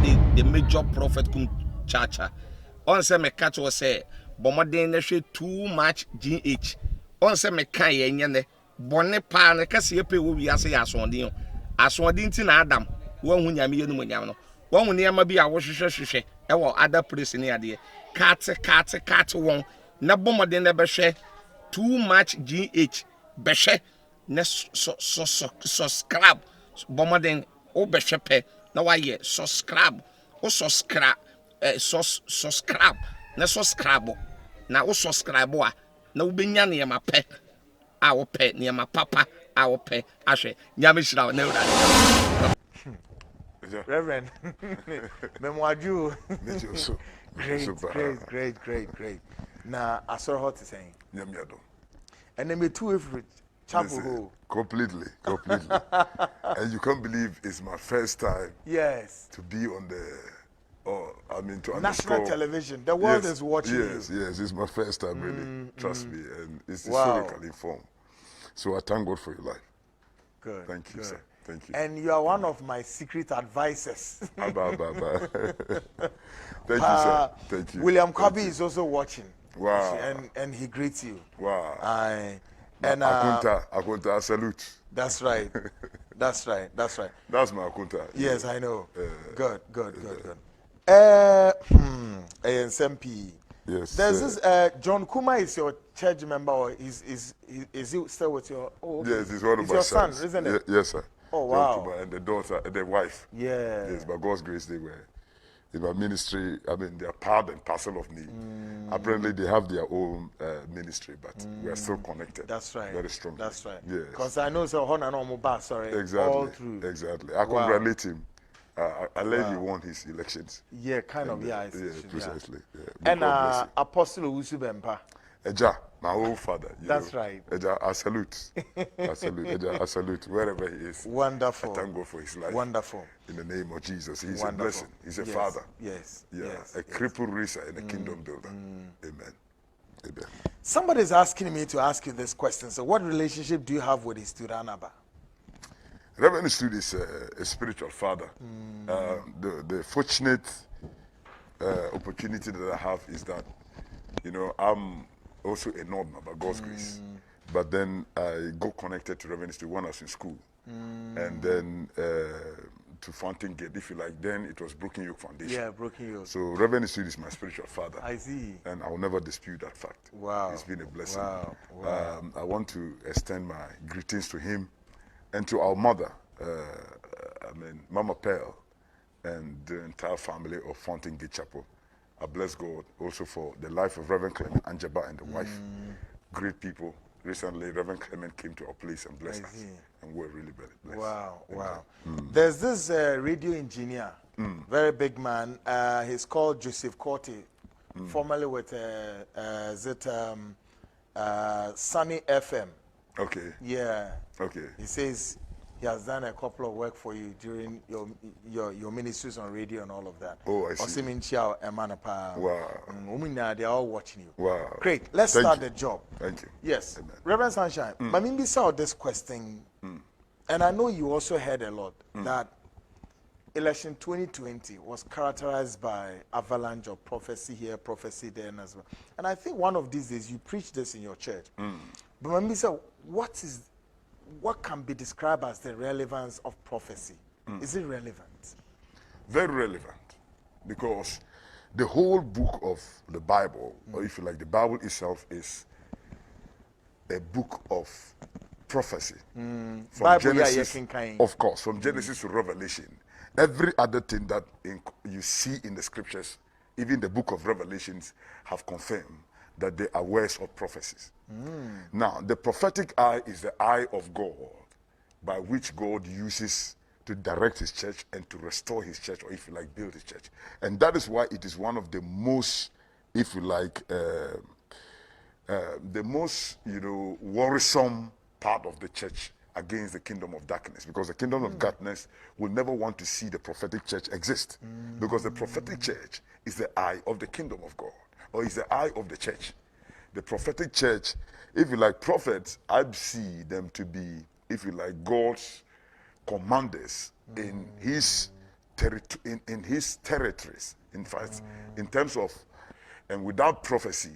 the major prophet kum chacha. On say me catch was say bomoden na hwe too much GH. On say me kan ye nyene bone pa na kase ye pe wo wiase ya asondin. Asondin ti na Adam wo hu nyame ye no nyam no. Wo hu ne ma bi a wo hwehwehwehwe e wo other place ne ade. Cat won na bomoden na be hwe too much GH be hwe na subscribe bomoden o be hwe pe na wa ye subscribe o subscribe subscribe na subscribe na o subscribe a na wo benya ne ma pe a wo pe ne ma papa a wo pe ahwe nyame hira na ewura Reverend Memwaju. Great. Now I saw what to saying. And then me too if chapel completely. And you can't believe it's my first time. Yes. To be on the to national television. The world is watching you. Yes, it's my first time really. Trust me, and it's historically informed. So I thank God for your life. Good. Thank you, sir. Thank you. And you are one of my secret advisors. Thank you, sir. Thank you. William Kwabi is also watching. Wow. And he greets you. Wow. And Akunta, salute. That's right. That's my Akunta. Yes, I know. Good. ANSMP. Yes. There's this John Kuma is your church member, or is he still with your? Oh, okay. Yes, he's one of my sons. Son, isn't it? Yes, sir. Oh wow. John Kuma and the daughter, and the wife. Yeah. Yes, by God's grace, they were in my ministry. I mean, they are part and parcel of me. Apparently, they have their own ministry, but we are still connected. That's right. Very strong. That's right. Yes. Because I know so Hona no Mobile, sorry. Exactly. All through. Exactly. I congratulate him. I let you won his elections. Yeah, kind of. Yeah, precisely. Yeah. And Apostle Usu Bempa. Eja, my own father. That's right. Eja, I salute. Eja, I salute wherever he is. Wonderful. I thank God for his life. Wonderful. In the name of Jesus. He's a blessing. He's a father. Yes. A crippled racer and a kingdom builder. Amen. Somebody's asking me to ask you this question. So, what relationship do you have with his student Anaba? Reverend Stud is a spiritual father. The fortunate opportunity that I have is that, I'm also a northerner by God's grace. But then I got connected to Reverend Stud when I was in school. And then to Fountain Gate, if you like, then it was Broken Yoke Foundation. Yeah, Broken Yoke. So Reverend Stud is my spiritual father. I see. And I will never dispute that fact. Wow. It's been a blessing. Wow. I want to extend my greetings to him and to our mother, Mama Pearl, and the entire family of Fountain Gate Chapel. I bless God also for the life of Reverend Clement Anaba and the wife. Great people. Recently, Reverend Clement came to our place and blessed us. And we're really blessed. Wow. There's this radio engineer, very big man. He's called Joseph Corti, formerly with Sunny FM. Okay. Yeah. Okay. He says he has done a couple of work for you during your ministries on radio and all of that. Oh, I see. Wow. They're all watching you. Wow. Great. Let's start the job. Thank you. Yes. Amen. Reverend Sunshine, Mamimbi saw this question, and I know you also heard a lot, that election 2020 was characterized by avalanche of prophecy here, prophecy there, and as well. And I think one of these days you preach this in your church. But Mamimbi said, what can be described as the relevance of prophecy? Is it relevant? Very relevant, because the whole book of the Bible, or if you like, the Bible itself is a book of prophecy. From Bible, Genesis, of course, from Genesis to Revelation. Every other thing that you see in the scriptures, even the book of Revelations, have confirmed that they are words of prophecies. Now, the prophetic eye is the eye of God by which God uses to direct his church and to restore his church, or if you like, build his church. And that is why it is one of the most, if you like, the most, worrisome part of the church against the kingdom of darkness, because the kingdom of darkness will never want to see the prophetic church exist, because the prophetic church is the eye of the kingdom of God, or is the eye of the church. The prophetic church, if you like, prophets, I see them to be, if you like, God's commanders in his in his territories. In fact, in terms of, and without prophecy,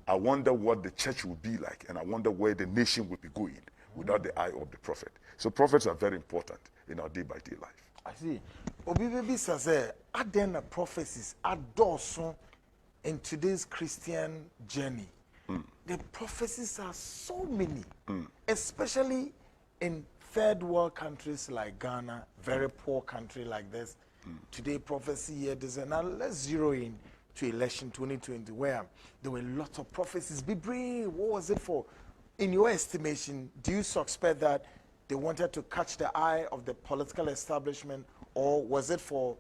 I wonder what the church would be like, and I wonder where the nation would be going without the eye of the prophet. So prophets are very important in our day-by-day life. I see. Obi baby says, are there prophecies adorso in today's Christian journey? The prophecies are so many, especially in third world countries like Ghana, very poor country like this. Today, prophecy here, now let's zero in to election 2020, where there were lots of prophecies. Be brave. What was it for? In your estimation, do you suspect that they wanted to catch the eye of the political establishment, or was it for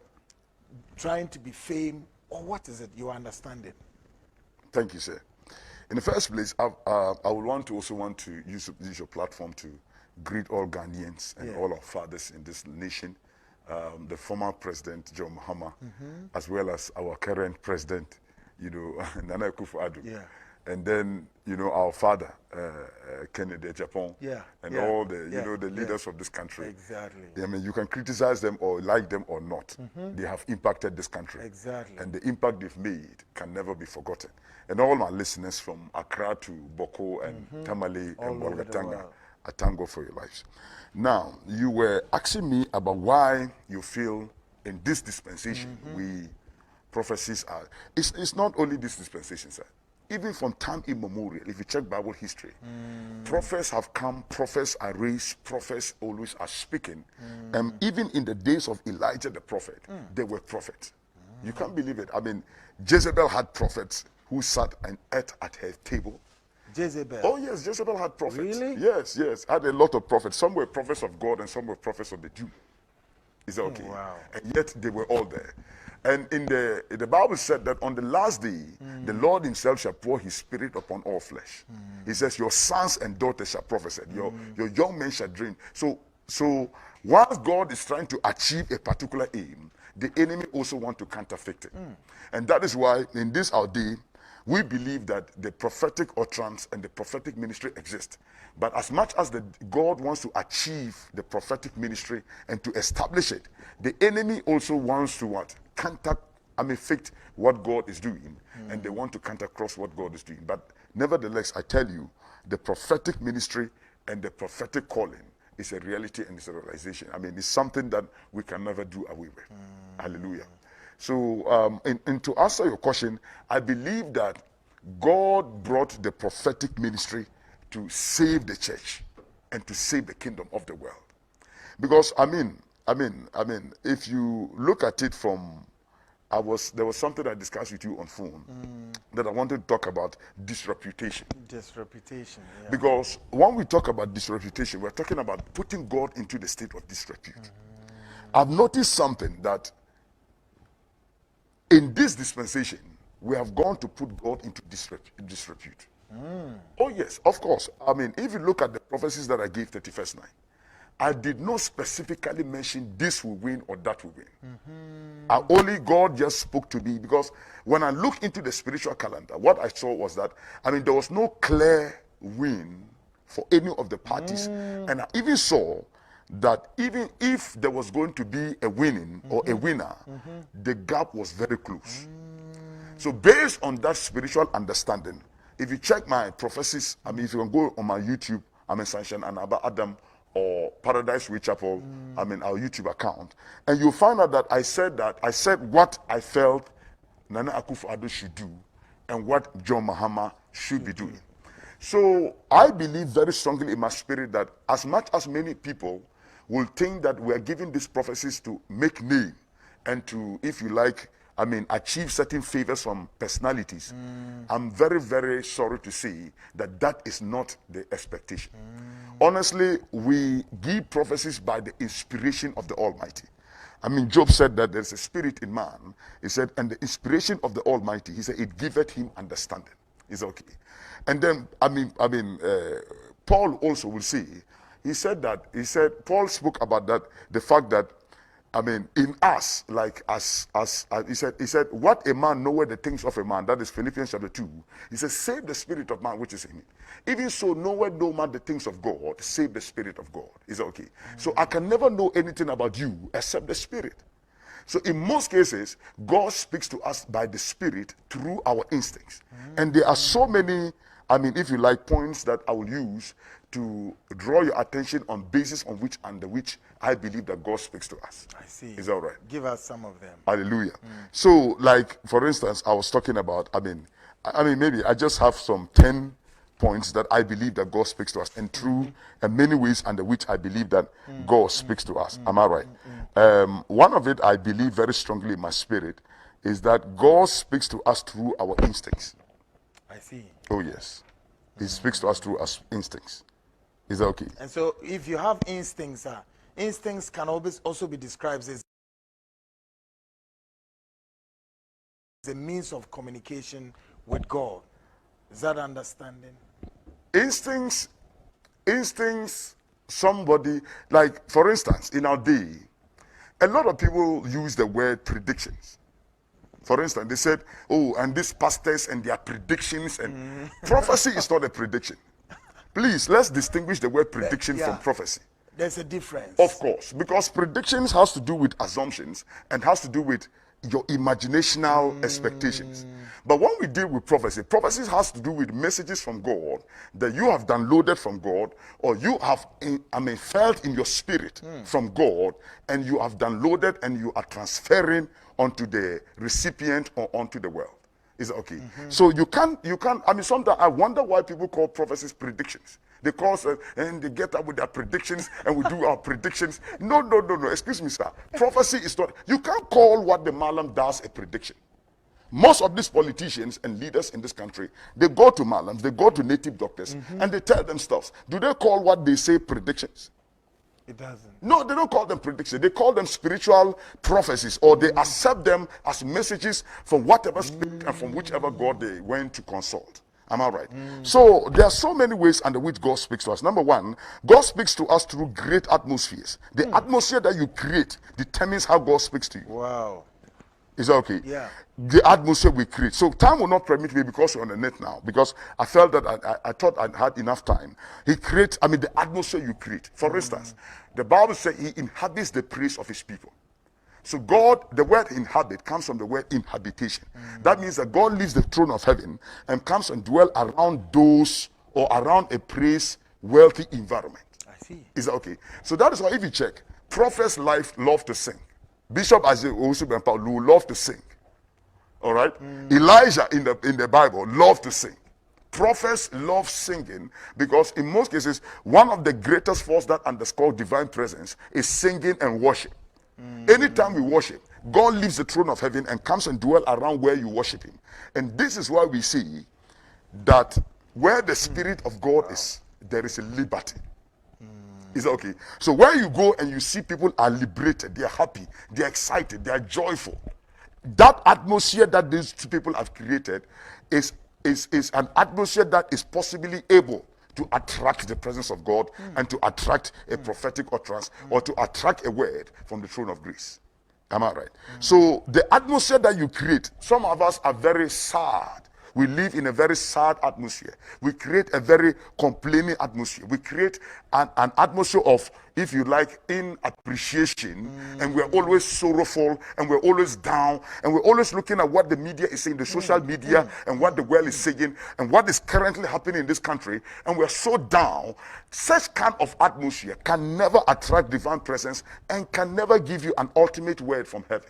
trying to be fame, or what is it? Your understanding? Thank you, sir. In the first place, I would also want to use your platform to greet all Ghanaians and all our fathers in this nation, the former president John Mahama, as well as our current president, Nana Akufo-Addo. Yeah. And then, our father, Kennedy Japan, and all the, the leaders of this country. Exactly. I mean, you can criticize them or like them or not. They have impacted this country. Exactly. And the impact they've made can never be forgotten. And all my listeners from Accra to Boko and Tamale and Bolgatanga, I thank God for your lives. Now, you were asking me about why you feel in this dispensation prophecies are. It's not only this dispensation, sir. Even from time immemorial, if you check Bible history, prophets have come, prophets are raised, prophets always are speaking. And even in the days of Elijah the prophet, they were prophets. You can't believe it. I mean, Jezebel had prophets who sat and ate at her table. Jezebel. Oh yes, Jezebel had prophets. Really? Yes, had a lot of prophets. Some were prophets of God and some were prophets of the Jew. Is that okay? Wow. And yet they were all there. And in the Bible said that on the last day, the Lord himself shall pour his spirit upon all flesh. He says, your sons and daughters shall prophesy. Your young men shall dream. So whilst God is trying to achieve a particular aim, the enemy also want to counterfeit it. And that is why in this our day, we believe that the prophetic utterance and the prophetic ministry exist. But as much as God wants to achieve the prophetic ministry and to establish it, the enemy also wants to what? Affect what God is doing, and they want to countercross what God is doing. But nevertheless, I tell you, the prophetic ministry and the prophetic calling is a reality and it's a realization. I mean, it's something that we can never do away with. Hallelujah. So, and to answer your question, I believe that God brought the prophetic ministry to save the church and to save the kingdom of the world. Because I mean, if you look at it from, there was something I discussed with you on phone that I wanted to talk about disreputation. Disreputation, yeah. Because when we talk about disreputation, we're talking about putting God into the state of disrepute. I've noticed something that in this dispensation, we have gone to put God into disrepute. Oh yes, of course. I mean, if you look at the prophecies that I gave 31st night, I did not specifically mention this will win or that will win. Only God just spoke to me, because when I look into the spiritual calendar, what I saw was that, there was no clear win for any of the parties. And I even saw that even if there was going to be a winning or a winner, the gap was very close. So based on that spiritual understanding, if you check my prophecies, if you can go on my YouTube, Sunshine Anaba Adam, or Paradise Way Chapel, our YouTube account, and you'll find out that I said what I felt Nana Akufo-Addo should do and what John Mahama should be doing. So I believe very strongly in my spirit that as much as many people will think that we are giving these prophecies to make name and to, if you like, achieve certain favors from personalities, I'm very, very sorry to say that that is not the expectation. Honestly, we give prophecies by the inspiration of the Almighty. Job said that there's a spirit in man. He said, and the inspiration of the Almighty, he said, it giveth him understanding. It's okay. And then, Paul also will say, Paul spoke about that, the fact that, in us, like as he said, what a man knoweth the things of a man, that is Philippians chapter 2. He says, save the spirit of man which is in him. Even so, knoweth no man the things of God, save the spirit of God. Is that okay? So I can never know anything about you except the spirit. So in most cases, God speaks to us by the Spirit through our instincts. And there are so many, I mean, if you like, points that I will use to draw your attention on basis on which under which I believe that God speaks to us. I see. Is that all right? Give us some of them. Hallelujah. So, like, for instance, I was talking about, I mean, maybe I just have some 10 points that I believe that God speaks to us, and through many ways under which I believe that God speaks to us. Am I right? One of it I believe very strongly in my spirit is that God speaks to us through our instincts. I see. Oh, yes. He speaks to us through our instincts. Is that okay? And so if you have instincts, instincts can always also be described as a means of communication with God. Is that understanding? Instincts, somebody, like, for instance, in our day, a lot of people use the word predictions. For instance, they said, oh, and these pastors and their predictions, and prophecy is not a prediction. Please, let's distinguish the word prediction from prophecy. There's a difference. Of course, because predictions has to do with assumptions and has to do with your imaginational expectations. But when we deal with prophecy, prophecies has to do with messages from God that you have downloaded from God, or you have, felt in your spirit from God, and you have downloaded and you are transferring onto the recipient or onto the world. Is it okay? So you can't, sometimes I wonder why people call prophecies predictions. They call us and they get up with their predictions and we do our predictions. No. Excuse me, sir. Prophecy is not, you can't call what the Malam does a prediction. Most of these politicians and leaders in this country, they go to Malams, they go to native doctors, and they tell them stuff. Do they call what they say predictions? It doesn't. No, they don't call them predictions. They call them spiritual prophecies, or they accept them as messages from whatever spirit and from whichever God they went to consult. Am I right? So there are so many ways under which God speaks to us. Number one, God speaks to us through great atmospheres. The atmosphere that you create determines how God speaks to you. Wow. Is that okay? Yeah. The atmosphere we create. So time will not permit me because we're on the net now. Because I felt that I thought I had enough time. He creates, the atmosphere you create. For instance, the Bible says he inhabits the praise of his people. So God, the word inhabit comes from the word inhabitation. That means that God leaves the throne of heaven and comes and dwell around those or around a praise wealthy environment. I see. Is that okay? So that is why if you check, prophets love to sing. Bishop Isaiah will love to sing. All right? Elijah in the Bible loved to sing. Prophets love singing because in most cases, one of the greatest force that underscore divine presence is singing and worship. Anytime we worship, God leaves the throne of heaven and comes and dwell around where you worship him. And this is why we see that where the Spirit of God is, there is a liberty. Is that okay? So where you go and you see people are liberated, they are happy, they are excited, they are joyful. That atmosphere that these two people have created is an atmosphere that is possibly able to attract the presence of God and to attract a prophetic utterance or to attract a word from the throne of grace. Am I right? So the atmosphere that you create, some of us are very sad. We live in a very sad atmosphere. We create a very complaining atmosphere. We create an atmosphere of, if you like, inappreciation, and we're always sorrowful, and we're always down, and we're always looking at what the media is saying, the social media, and what the world is saying, and what is currently happening in this country, and we're so down. Such kind of atmosphere can never attract divine presence and can never give you an ultimate word from heaven.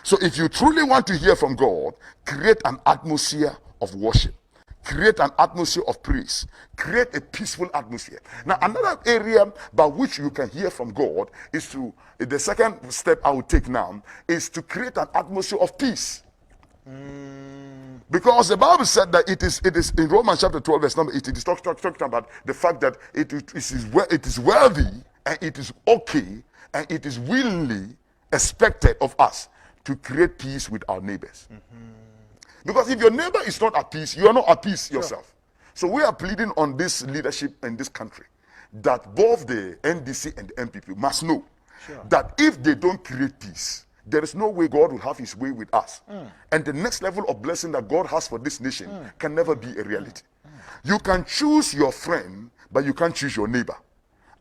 So if you truly want to hear from God, create an atmosphere of worship. Create an atmosphere of praise. Create a peaceful atmosphere. Now, another area by which you can hear from God is the second step I will take now, is to create an atmosphere of peace. Because the Bible said that it is in Romans chapter 12 verse number 8, it is talking about the fact that it is worthy and it is okay and it is willingly expected of us to create peace with our neighbors. Because if your neighbor is not at peace, you are not at peace yourself. So we are pleading on this leadership in this country that both the NDC and the MPP must know that if they don't create peace, there is no way God will have his way with us. And the next level of blessing that God has for this nation can never be a reality. You can choose your friend, but you can't choose your neighbor.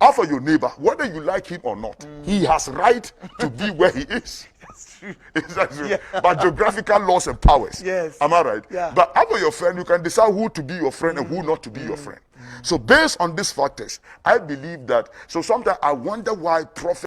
As for your neighbor, whether you like him or not, he has right to be where he is. That's true. Is that true? Yeah. By geographical laws and powers. Yes. Am I right? Yeah. But as for your friend, you can decide who to be your friend and who not to be your friend. So based on these factors, I believe that. So sometimes I wonder why prophets.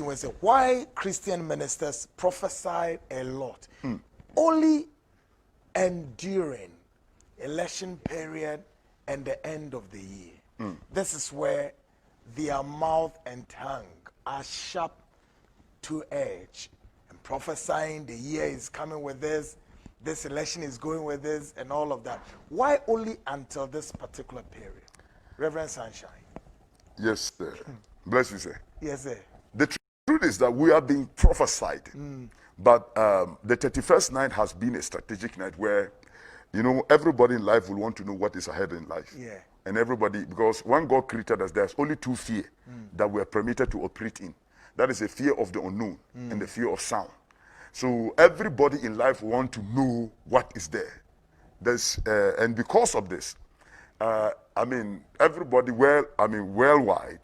Was why Christian ministers prophesy a lot, only enduring election period and the end of the year. This is where their mouth and tongue are sharp to edge and prophesying the year is coming with this election is going with this, and all of that. Why only until this particular period? Reverend Sunshine. Yes, sir. Bless you, sir. Yes, sir. The truth is that we are being prophesied. But the 31st night has been a strategic night where, you know, everybody in life will want to know what is ahead in life. Yeah. And everybody, because when God created us, there's only two fear that we are permitted to operate in. That is the fear of the unknown and the fear of sound. So everybody in life want to know what is there. And because of this, I mean, everybody, worldwide,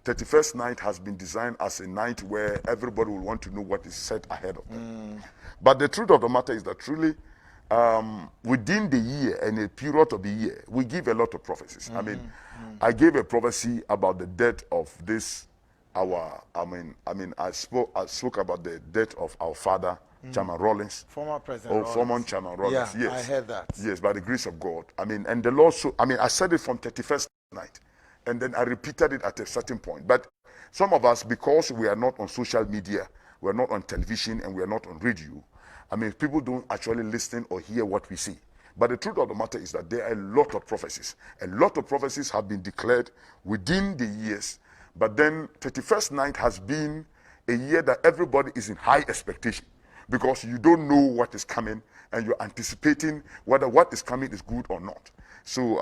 31st night has been designed as a night where everybody will want to know what is set ahead of them. But the truth of the matter is that truly, within the year and a period of the year, we give a lot of prophecies. I gave a prophecy about the death of this, I spoke about the death of our father, Chairman Rollins. Former President Rollins. Former Chairman Rollins, Yeah, yes. I heard that. Yes, by the grace of God. And the Lord, I said it from 31st night. And then I repeated it at a certain point. But some of us, because we are not on social media, we're not on television, and we're not on radio, people don't actually listen or hear what we say. But the truth of the matter is that there are a lot of prophecies. A lot of prophecies have been declared within the years. But then 31st night has been a year that everybody is in high expectation, because you don't know what is coming and you're anticipating whether what is coming is good or not. So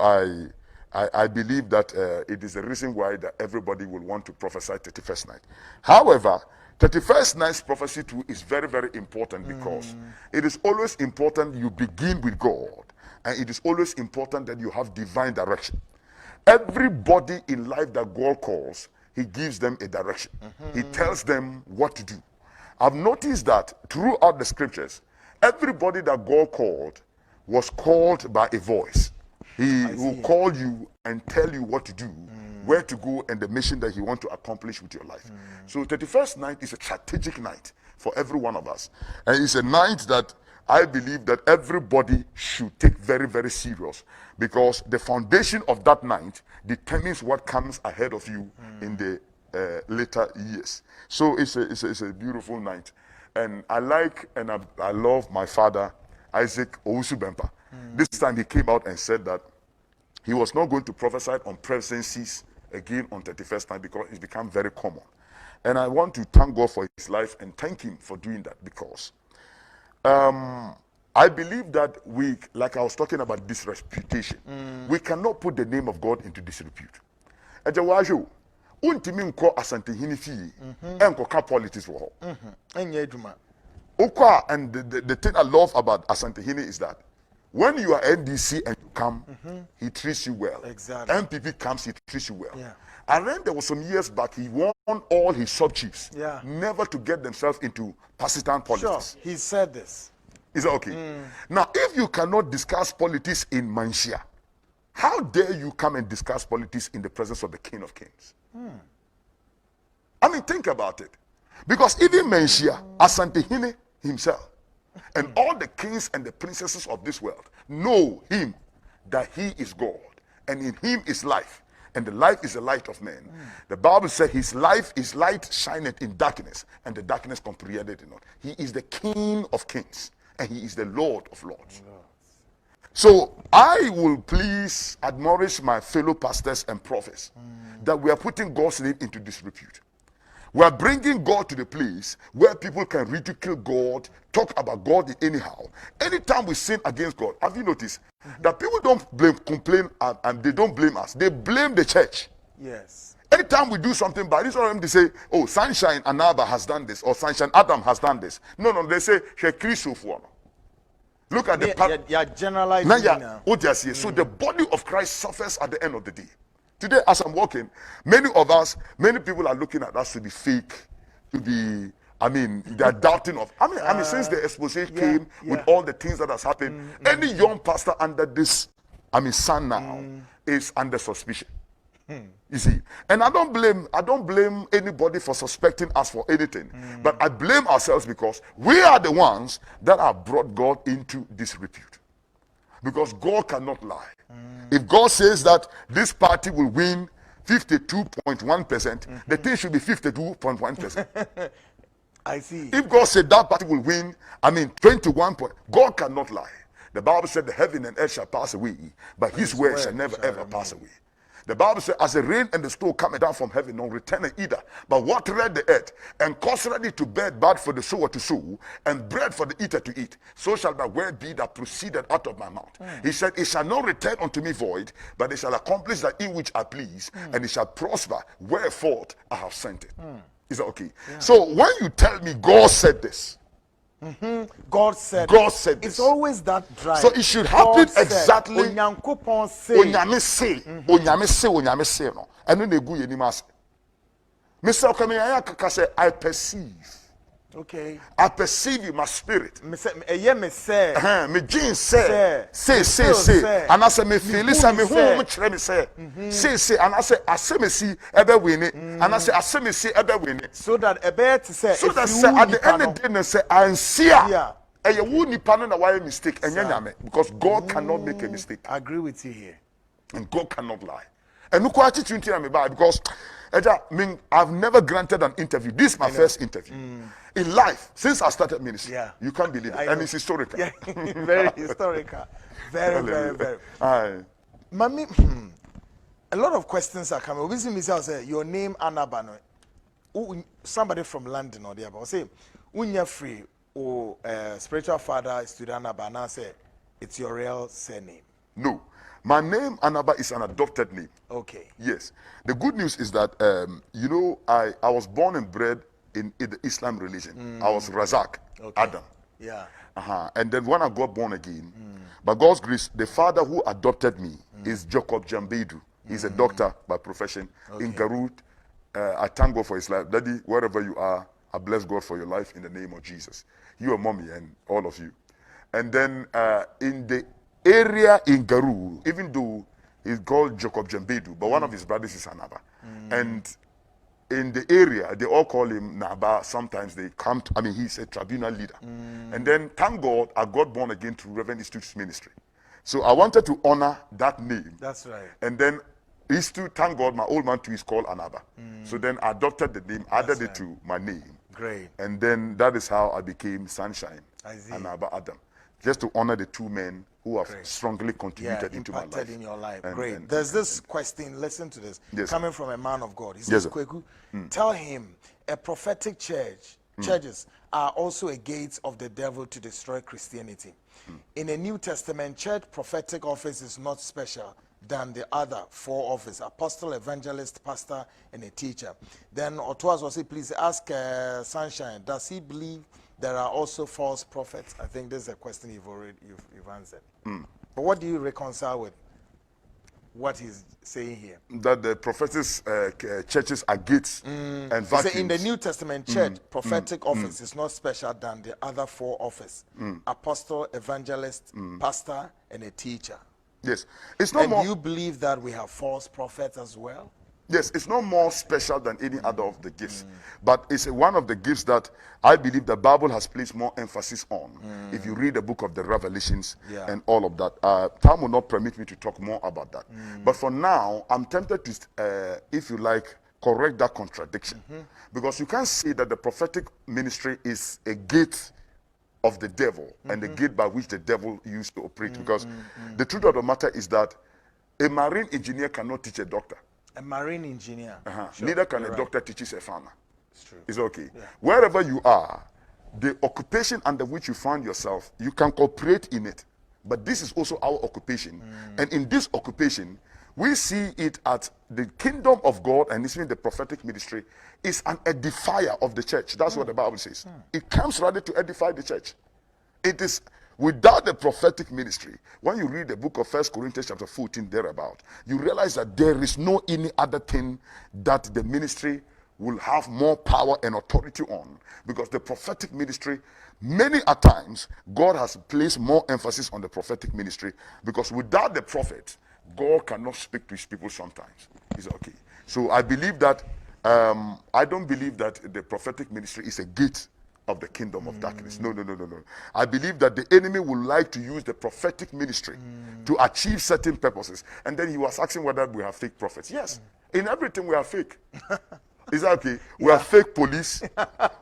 I believe that it is the reason why that everybody will want to prophesy 31st night. However, 31st night's prophecy too is very, very important, because it is always important you begin with God, and it is always important that you have divine direction. Everybody in life that God calls, he gives them a direction. He tells them what to do. I've noticed that throughout the scriptures, everybody that God called was called by a voice. He will call you and tell you what to do, where to go, and the mission that he wants to accomplish with your life. So 31st night is a strategic night for every one of us. And it's a night that I believe that everybody should take very, very serious, because the foundation of that night determines what comes ahead of you in the later years. So it's a beautiful night. And I love my father, Isaac Owusu-Bempah. This time he came out and said that he was not going to prophesy on presidencies again on 31st night, because it's become very common. And I want to thank God for his life and thank him for doing that, because I believe that we, like I was talking about disreputation, we cannot put the name of God into disrepute. Ejawajo, untimi nko asantehini fie, enko ka politics wo ho. Enye adwuma. Okwa, and the thing I love about Asantehini is that when you are NDC and you come, he treats you well. Exactly. MPP comes, he treats you well. Yeah. And then there was some years back, he warned all his sub-chiefs never to get themselves into partisan politics. Sure, he said this. Is that okay? Now, if you cannot discuss politics in Manshia, how dare you come and discuss politics in the presence of the King of Kings? Think about it. Because even Manshia, Asantehini himself, and all the kings and the princesses of this world know him, that he is God, and in him is life, and the life is the light of men. The Bible said his life is light shineth in darkness, and the darkness comprehended it not. He is the King of kings, and he is the Lord of lords. So I will please admonish my fellow pastors and prophets that we are putting God's name into disrepute. We are bringing God to the place where people can ridicule God, talk about God anyhow. Anytime we sin against God, have you noticed that people don't complain, and they don't blame us. They blame the church. Yes. Anytime we do something bad, it's all them to say, oh, Sunshine Anaba has done this, or Sunshine Adam has done this. No, they say, she Christopher. Look at the Yeah, generalizing now. So the body of Christ suffers at the end of the day. Today, as I'm walking, many people are looking at us to be fake, to be, they're doubting of. Since the expose came with all the things that has happened, any young pastor under this, son now is under suspicion. You see, and I don't blame anybody for suspecting us for anything, but I blame ourselves because we are the ones that have brought God into disrepute. Because God cannot lie. If God says that this party will win 52.1%, the thing should be 52.1%. I see. If God said that party will win, 21 point, God cannot lie. The Bible said the heaven and earth shall pass away, but his word shall never ever pass away. The Bible says, as the rain and the snow coming down from heaven, no return either, but watereth the earth, and causeth it to bear bad for the sower to sow, and bread for the eater to eat, so shall my word be that proceeded out of my mouth. He said, it shall not return unto me void, but it shall accomplish that in which I please, and it shall prosper, wherefore I have sent it. Is that okay? Yeah. So when you tell me God said this, God said this. It's always that drive. So it should happen exactly. Onyankopon say. Onyame say no. Eno na egu yenim ase. Mr. Okame say I perceive. Okay. I perceive in my spirit. Me say. Me jean say. Say. And I say me feel it, me hu me kire me say. Say. And I say me see ebe win it. And I say me see ebe win it. So that ebe to say. So that say at the end of the day say I see. Yeah. And you won't nipa no na why mistake and nyame because God cannot make a mistake. I agree with you here. And God cannot lie. And look what you me by because I've never granted an interview. This is my first interview. In life, since I started ministry. Yeah. You can't believe it. And it's historical. Yeah. Very historical. Very. Mami, a lot of questions are coming. Obviously, say your name Anaba. Somebody from London or the other. Say, unya free or spiritual father student Anaba. Now say it's your real surname. No. My name Anaba is an adopted name. Okay. Yes. The good news is that I was born and bred in the Islam religion. I was Razak, Adam. Yeah. And then when I got born again, by God's grace, the father who adopted me is Jacob Jambedu. He's a doctor by profession in Garut. I thank God for his life. Daddy, wherever you are, I bless God for your life in the name of Jesus. You and mommy and all of you. And then in the area in Garu, even though he's called Jacob Jambedu, but one of his brothers is Anaba. And in the area, they all call him Naba. Sometimes they come to, he's a tribunal leader. And then, thank God, I got born again through Reverend Institute's ministry. So I wanted to honor that name. That's right. And then, thank God, my old man too is called Anaba. So then I adopted the name, added it to my name. Great. And then that is how I became Sunshine, Anaba Adam. Just to honor the two men who have strongly contributed into my life. In your life. Great. There's this question, listen to this, coming from a man of God. He says, Kweku, tell him a prophetic churches are also a gate of the devil to destroy Christianity. In the New Testament, church prophetic office is not special than the other four offices: apostle, evangelist, pastor, and a teacher. Then Otuas will say, please ask Sunshine, does he believe there are also false prophets? I think this is a question you've answered. But what do you reconcile with what he's saying here? That the prophetic churches are gates and vacuums. In the New Testament, church prophetic office is not special than the other four offices: apostle, evangelist, pastor, and a teacher. Yes, it's not and more. Do you believe that we have false prophets as well? Yes, it's not more special than any other of the gifts, but it's one of the gifts that I believe the Bible has placed more emphasis on. If you read the book of the Revelations and all of that, time will not permit me to talk more about that. But for now, I'm tempted to, if you like, correct that contradiction, because you can't say that the prophetic ministry is a gate of the devil and the gate by which the devil used to operate. Because the truth of the matter is that a marine engineer cannot teach a doctor. A marine engineer. Sure, Neither can a right. doctor teach a farmer. It's true. It's okay. Yeah. Wherever you are, the occupation under which you find yourself, you can cooperate in it. But this is also our occupation. And in this occupation, we see it at the kingdom of God, and even the prophetic ministry is an edifier of the church. That's what the Bible says. It comes rather to edify the church. It is without the prophetic ministry. When you read the book of 1 Corinthians chapter 14 thereabout, you realize that there is no any other thing that the ministry will have more power and authority on, because the prophetic ministry, many a times God has placed more emphasis on the prophetic ministry, because without the prophet, God cannot speak to his people sometimes. Is okay. So I believe that I don't believe that the prophetic ministry is a gate of the kingdom of darkness. No. I believe that the enemy would like to use the prophetic ministry to achieve certain purposes. And then he was asking whether we have fake prophets. Yes, in everything we are fake. Is that okay? We are fake police.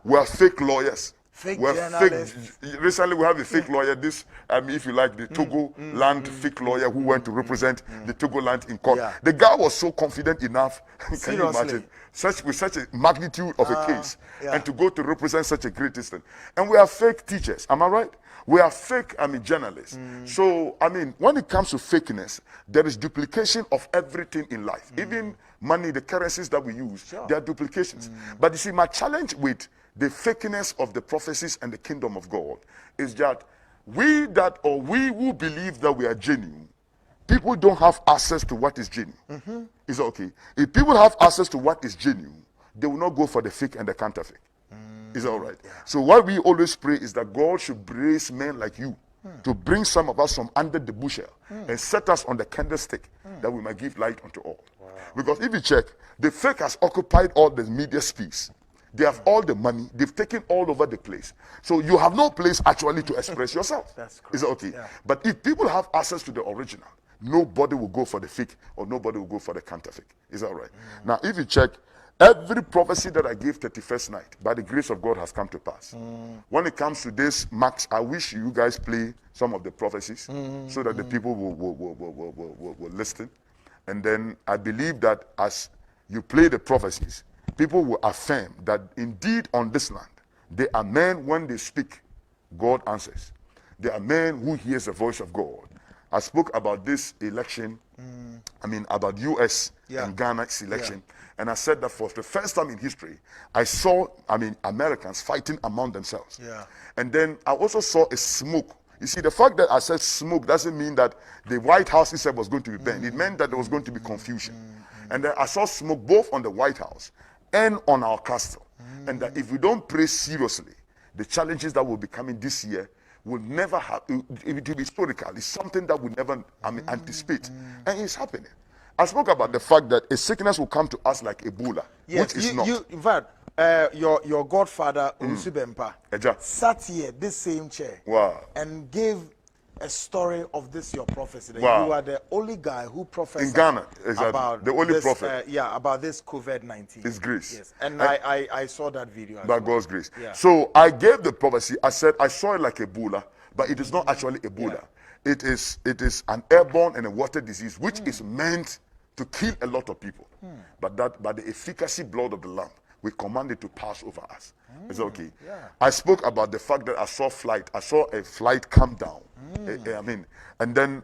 We are fake lawyers. Fake We are journalists. Recently, we have a fake lawyer. This, if you like, the Togo land fake lawyer who went to represent the Togo land in court. Yeah. The guy was so confident enough. Can you Seriously. imagine? With such a magnitude of a case, yeah. and to go to represent such a great thing. And we are fake teachers. Am I right? We are fake, journalists. So, when it comes to fakeness, there is duplication of everything in life. Even money, the currencies that we use, they are duplications. But you see, my challenge with the fakeness of the prophecies and the kingdom of God is that we who believe that we are genuine, people don't have access to what is genuine. Is that okay? If people have access to what is genuine, they will not go for the fake and the counterfeit. Is that all right? Yeah. So what we always pray is that God should raise men like you to bring some of us from under the bushel and set us on the candlestick that we might give light unto all. Wow. Because if you check, the fake has occupied all the media space. They have all the money. They've taken all over the place. So you have no place actually to express yourself. That's correct. Is that okay? Yeah. But if people have access to the original, nobody will go for the fake or nobody will go for the counterfeit. Is that right? Now, if you check, every prophecy that I gave 31st night, by the grace of God, has come to pass. When it comes to this, Max, I wish you guys play some of the prophecies so that the people will listen. And then I believe that as you play the prophecies, people will affirm that indeed on this land, there are men, when they speak, God answers. There are men who hears the voice of God. I spoke about this election, about US and Ghana's election. And I said that for the first time in history, I saw, Americans fighting among themselves. Yeah. And then I also saw a smoke. You see, the fact that I said smoke doesn't mean that the White House itself was going to be burned. It meant that there was going to be confusion. And then I saw smoke both on the White House and on our castle. And that if we don't pray seriously, the challenges that will be coming this year will never happen. It will be historical. It's something that we never anticipate. And it's happening. I spoke about the fact that a sickness will come to us like Ebola, which is not. In fact, your godfather, Usubempa, sat here, this same chair, and gave a story of this your prophecy. That you are the only guy who prophesied in Ghana, about the only this, prophet. about this COVID-19. His grace. Yes, and I saw that video. By God's grace. Yeah. So I gave the prophecy. I said I saw it like Ebola, but it is not actually Ebola. Yeah. It is an airborne and a water disease which is meant to kill a lot of people. But that by the efficacy blood of the Lamb, we command it to pass over us. Is that okay? Yeah. I spoke about the fact that I saw a flight come down. And then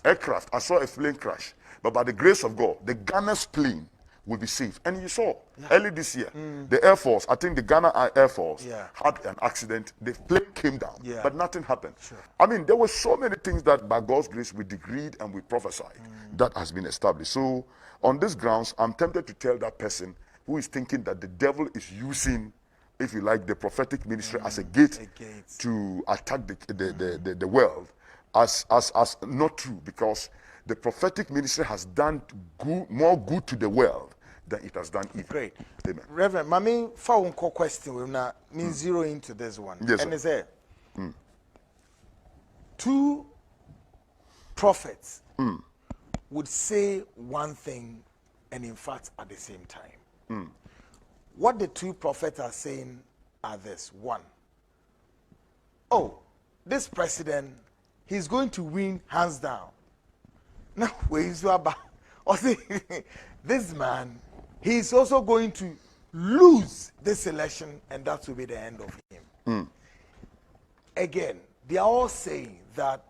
aircraft. I saw a plane crash. But by the grace of God, the Ghana's plane will be safe. And you saw early this year, the Air Force, I think the Ghana Air Force had an accident. The plane came down, but nothing happened. Sure. There were so many things that by God's grace we decreed and we prophesied that has been established. So on these grounds, I'm tempted to tell that person who is thinking that the devil is using, if you like, the prophetic ministry as a gate to attack the world, as not true, because the prophetic ministry has done more good to the world than it has done evil. Great. Amen. Reverend, my main phone call question will not mean zero into this one. Yes, and it's a two prophets would say one thing and in fact at the same time. What the two prophets are saying are this: one, oh, this president, he's going to win hands down. Now, where is about? Or say, this man, he's also going to lose this election, and that will be the end of him. Again, they are all saying that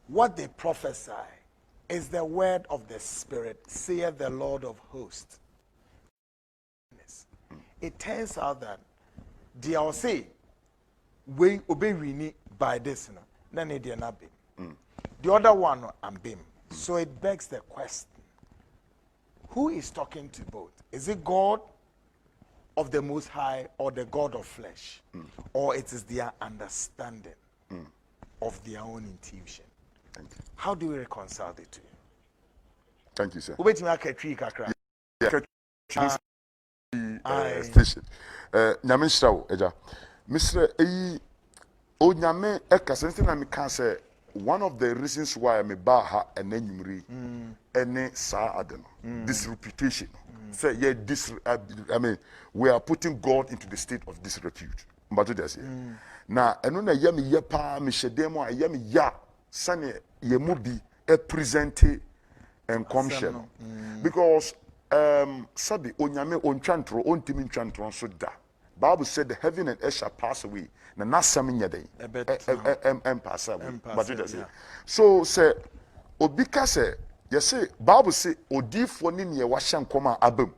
what they prophesy is the word of the Spirit, saith the Lord of hosts. It turns out that they all say, we obey by this, then it not be. The other one, I'm beam. So it begs the question, who is talking to both? Is it God of the Most High or the God of flesh? Or it is their understanding of their own intuition? Thank you. How do we reconcile the two? Thank you, sir. Station. Nyame nhyira wo agya. Mr. Eyi onyame ekasente na me kan say one of the reasons why me ba ha enanyumri ene sa ade no. This reputation. Say yeah this I mean we are putting God into the state of disrepute. Mbato dey say. Na eno na ye me ye pa me hyedem a ye me ya sane ye mu bi e present en commission because sabi onyame ontwantro ontimi ntwantro so da. Bible said the heaven and earth shall pass away. Na nasam nya den pass away. But just say so say obi ka say you say Bible say odifo ni ne wa hye nkoma abam.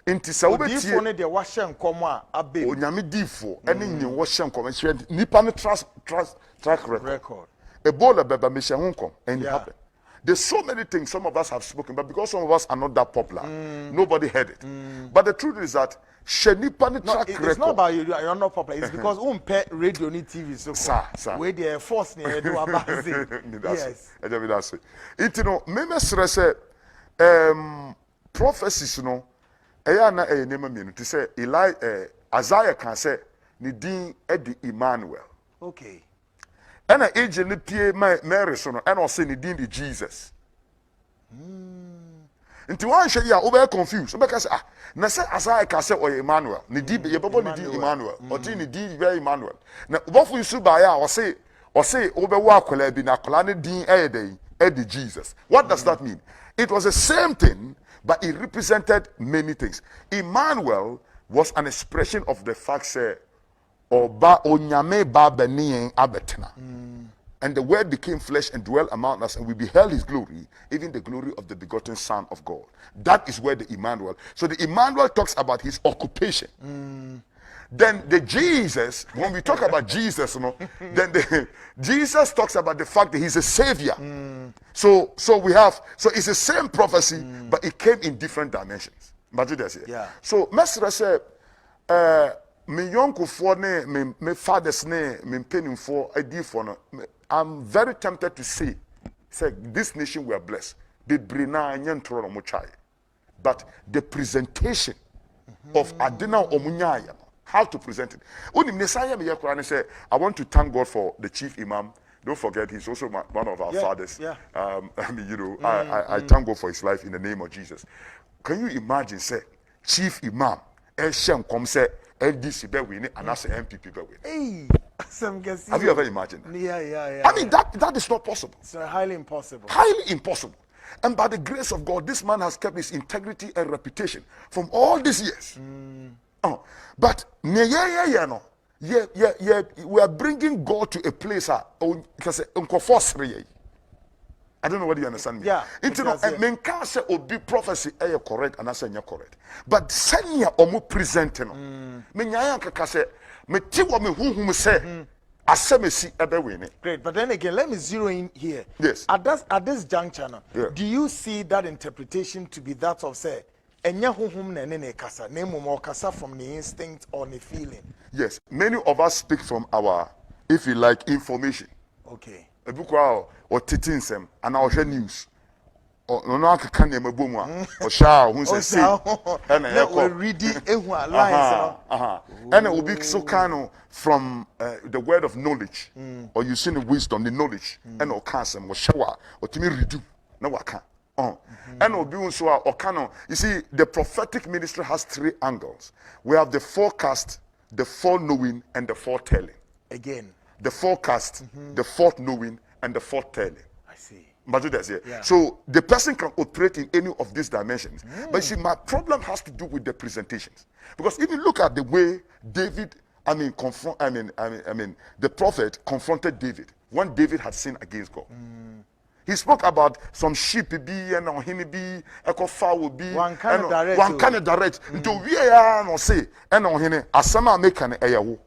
Inti sa wo betie odifo ne de wa hye nkoma abam. Onyame difo ene nyi wo hye nkoma hye nipa ne track record. Ebola beba me hye honkom and it happened. There's so many things some of us have spoken, but because some of us are not that popular, nobody heard it. But the truth is that it's not about you're not popular. It's because radio ni TV so sir. Where the force near do about yes. That's it. It you know, me say prophecies no eya na nema mienu to say Isaiah can say ni din edi Emmanuel. Okay. And an agent ne pie Mary so no and also ni din di Jesus. Nti wan hwe ya over confused. So because na say Isaiah can say Emmanuel. Ni di ye babo ni di Emmanuel. O ti ni di very Emmanuel. Na obofu isu ba ya o say obe wo akola bi na akola ne din edi Jesus. What does that mean? It was the same thing, but it represented many things. Emmanuel was an expression of the fact say Oba onyame ba benien abetena. And the word became flesh and dwelt among us, and we beheld his glory, even the glory of the begotten Son of God. That is where the Emmanuel. So the Emmanuel talks about his occupation. Then the Jesus, when we talk about Jesus, then Jesus talks about the fact that he's a savior. So it's the same prophecy, but it came in different dimensions. Yeah. So Mesra said, me yonkofo ne me fathers ne me mpenimfo adifo no I'm very tempted to say this nation we are blessed. The brina nyentro no mo chai. But the presentation of adina omunyaya, how to present it. Onim nesaya me yakura ne say I want to thank God for the chief imam. Don't forget he's also one of our fathers. Yeah. I mean, you know, I thank God for his life in the name of Jesus. Can you imagine say chief imam Shem say LDC be winning and as MPP be winning. Hey, have you ever imagined that? Yeah. I mean that is not possible. It's highly impossible. Highly impossible. And by the grace of God, this man has kept his integrity and reputation from all these years. But we are bringing God to a place because I don't know whether you understand me. Yeah. Men can say obi prophecy correct and I say correct. But senya omu present no. Me nyaya kaka say me ti wo me hunhum say asemesi ebe wini. Great, but then again, let me zero in here. Yes. At this juncture now, Yeah. do you see that interpretation to be that of say enya hunhum na ne kasa, ne mo kasa from the instinct or the feeling? Yes. Many of us speak from our, if you like, information. Okay. Ebukwa or titinsem and our news. Or no can name a boom or shall who says and we read it lines. And it will be so kind of from the word of knowledge or you see the wisdom, the knowledge and or cancer or shower or to me redo. No, I can't. And will be so or canon. You see, the prophetic ministry has three angles. We have the forecast, the foreknowing, and the foretelling. Again. The forecast, the foreknowing, and the foretelling. I see. Yeah. So the person can operate in any of these dimensions. But you see, my problem has to do with the presentations. Because if you look at the way David, the prophet confronted David when David had sinned against God. He spoke about some sheep be and on him be echo fowl be one kind of direct into we are no say and on him asama make an eyawo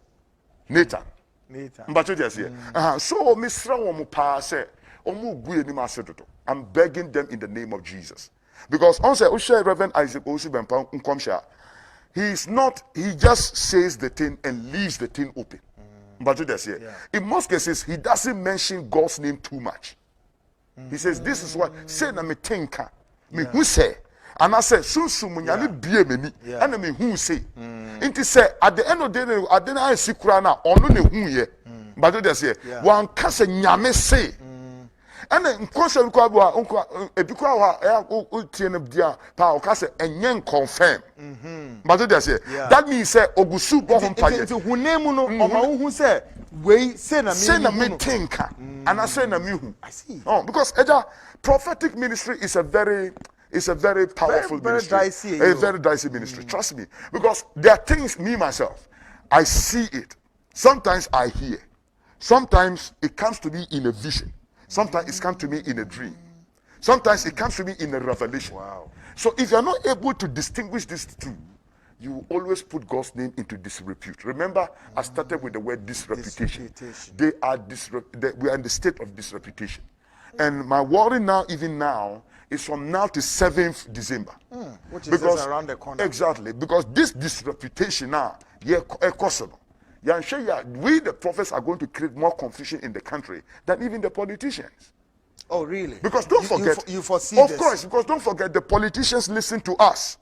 Nathan. But you just here. So Mr. Omupa said, I'm begging them in the name of Jesus. Because on say Reverend Isaac Osi he just says the thing and leaves the thing open. But you just here. In most cases, he doesn't mention God's name too much. He says, this is what say na me tinka. Me who say. And I said, soon munyani biye meni. And me who say. Inti say at the end of the day, I didn't see Kurana or no who ye. But you just here. One kase nyame say. And then nkɔsɛ bi kɔ abɔ ebi kɔ awɔ ɛyà o tie ne bia pa o ka sɛ ɛnyɛ confirm. But they say that means say ogusu bɔ ho mpaye. Nti hunemu no ɔma hu sɛ wei say na me tinka and I say na me hu. I see. Oh, because prophetic ministry is a very powerful ministry. A very dicey ministry. Trust me, because there are things me myself I see it. Sometimes I hear. Sometimes it comes to me in a vision. Sometimes it comes to me in a dream. Sometimes it comes to me in a revelation. Wow. So if you're not able to distinguish these two, you will always put God's name into disrepute. Remember, I started with the word disreputation. We are in the state of disreputation. And my worry now, even now, is from now to 7th December. Which is just around the corner. Exactly. Because this disreputation now, possible. We, the prophets, are going to create more confusion in the country than even the politicians. Oh, really? Because don't forget, you foresee of this? course, because don't forget, the politicians listen to us.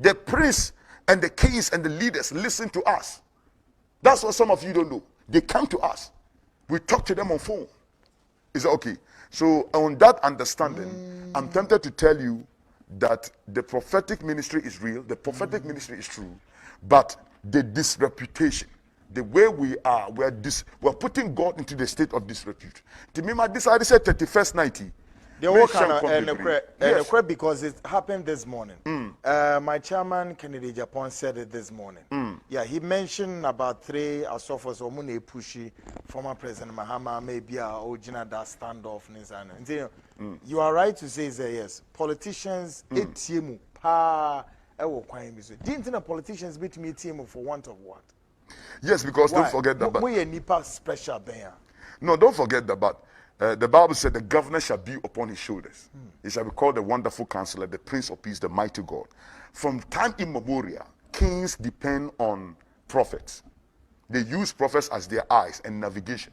The priests and the kings and the leaders listen to us. That's what some of you don't know. They come to us. We talk to them on phone. Is that okay? So on that understanding, I'm tempted to tell you that the prophetic ministry is real. The prophetic ministry is true. But the disreputation, the way we are, we're putting God into the state of disrepute. To me, this I said 31st 90. They work on because it happened this morning. My chairman Kennedy Japan said it this morning. Yeah, he mentioned about 3 asofos omune pushy former President Mahama maybe original that standoff. You are right to say that yes, politicians etiemu pa. Didn't the politicians beat me team for want of what? Yes, because don't forget that. We nipa special there. No, don't forget that. But the Bible said the governor shall be upon his shoulders. He shall be called the Wonderful Counselor, the Prince of Peace, the Mighty God. From time immemorial, kings depend on prophets. They use prophets as their eyes and navigation.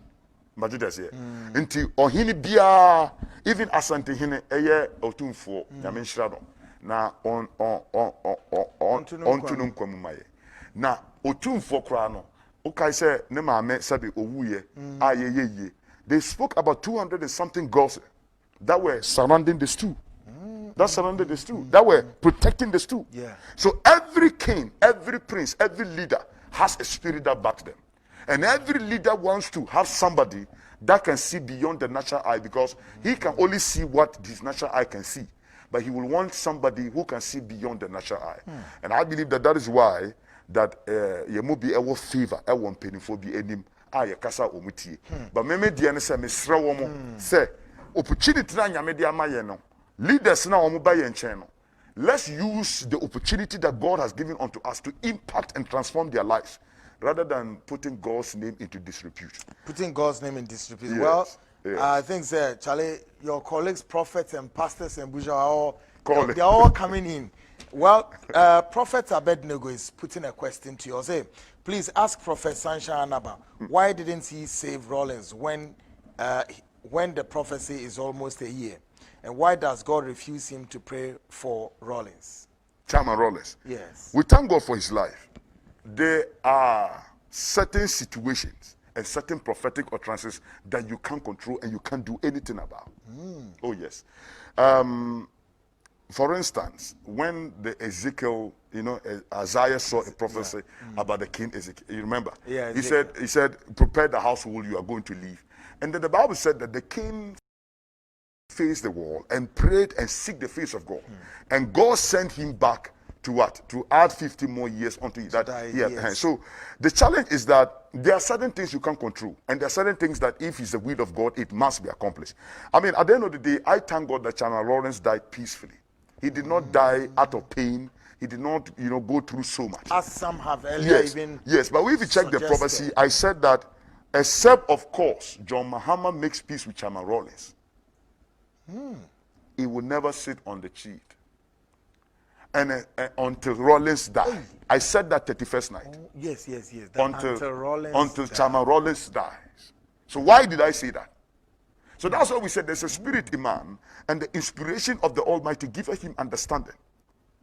Imagine that here. Until ohini biya, even asante hine eye otumfo yamen shrado. Na on tunum kwamumaye na otumfo kra no okay say ne maame sabe owuye ayeye. They spoke about 200 and something girls that were surrounding the stool. That surrounded the stool. That were protecting the stool. Yeah. So every king, every prince, every leader has a spirit that backs them. And every leader wants to have somebody that can see beyond the natural eye, because he can only see what his natural eye can see. But he will want somebody who can see beyond the natural eye. And I believe that is why that you will be a favor, a one penny for be any kasa omuti. But me diane say me sra wo say opportunity na nyame dia maye no. Leaders na omo ba ye nchen no. Let's use the opportunity that God has given unto us to impact and transform their lives, rather than putting God's name into disrepute. Putting God's name in disrepute. Yes. Well, Yes. I think, sir, Charlie, your colleagues, prophets and pastors and Buja they're all coming in. Well, Prophet Abednego is putting a question to you. Say, please ask Prophet Sunshine Anaba, why didn't he save Rollins when the prophecy is almost a year? And why does God refuse him to pray for Rollins? Chairman Rollins. Yes. We thank God for his life. There are certain situations and certain prophetic utterances that you can't control and you can't do anything about. Oh yes. for instance, when the Ezekiel, Isaiah saw a prophecy about the king Ezekiel, you remember? Yeah, he said, prepare the household you are going to leave. And then the Bible said that the king faced the wall and prayed and seek the face of God. And God sent him back to what? To add 50 more years onto that. Yes. So the challenge is that there are certain things you can't control, and there are certain things that if it's the will of God, it must be accomplished. I mean, at the end of the day, I thank God that Channel Lawrence died peacefully. He did not die out of pain. He did not, go through so much. As some have earlier even. Yes, but if you check the prophecy, I said that, except of course, John Mahama makes peace with Channel Lawrence, he will never sit on the seat. And until Rollins died. I said that 31st night. Oh, yes. Until Chama Rollins dies. So why did I say that? So that's why we said there's a spirit in man, and the inspiration of the Almighty giveth him understanding.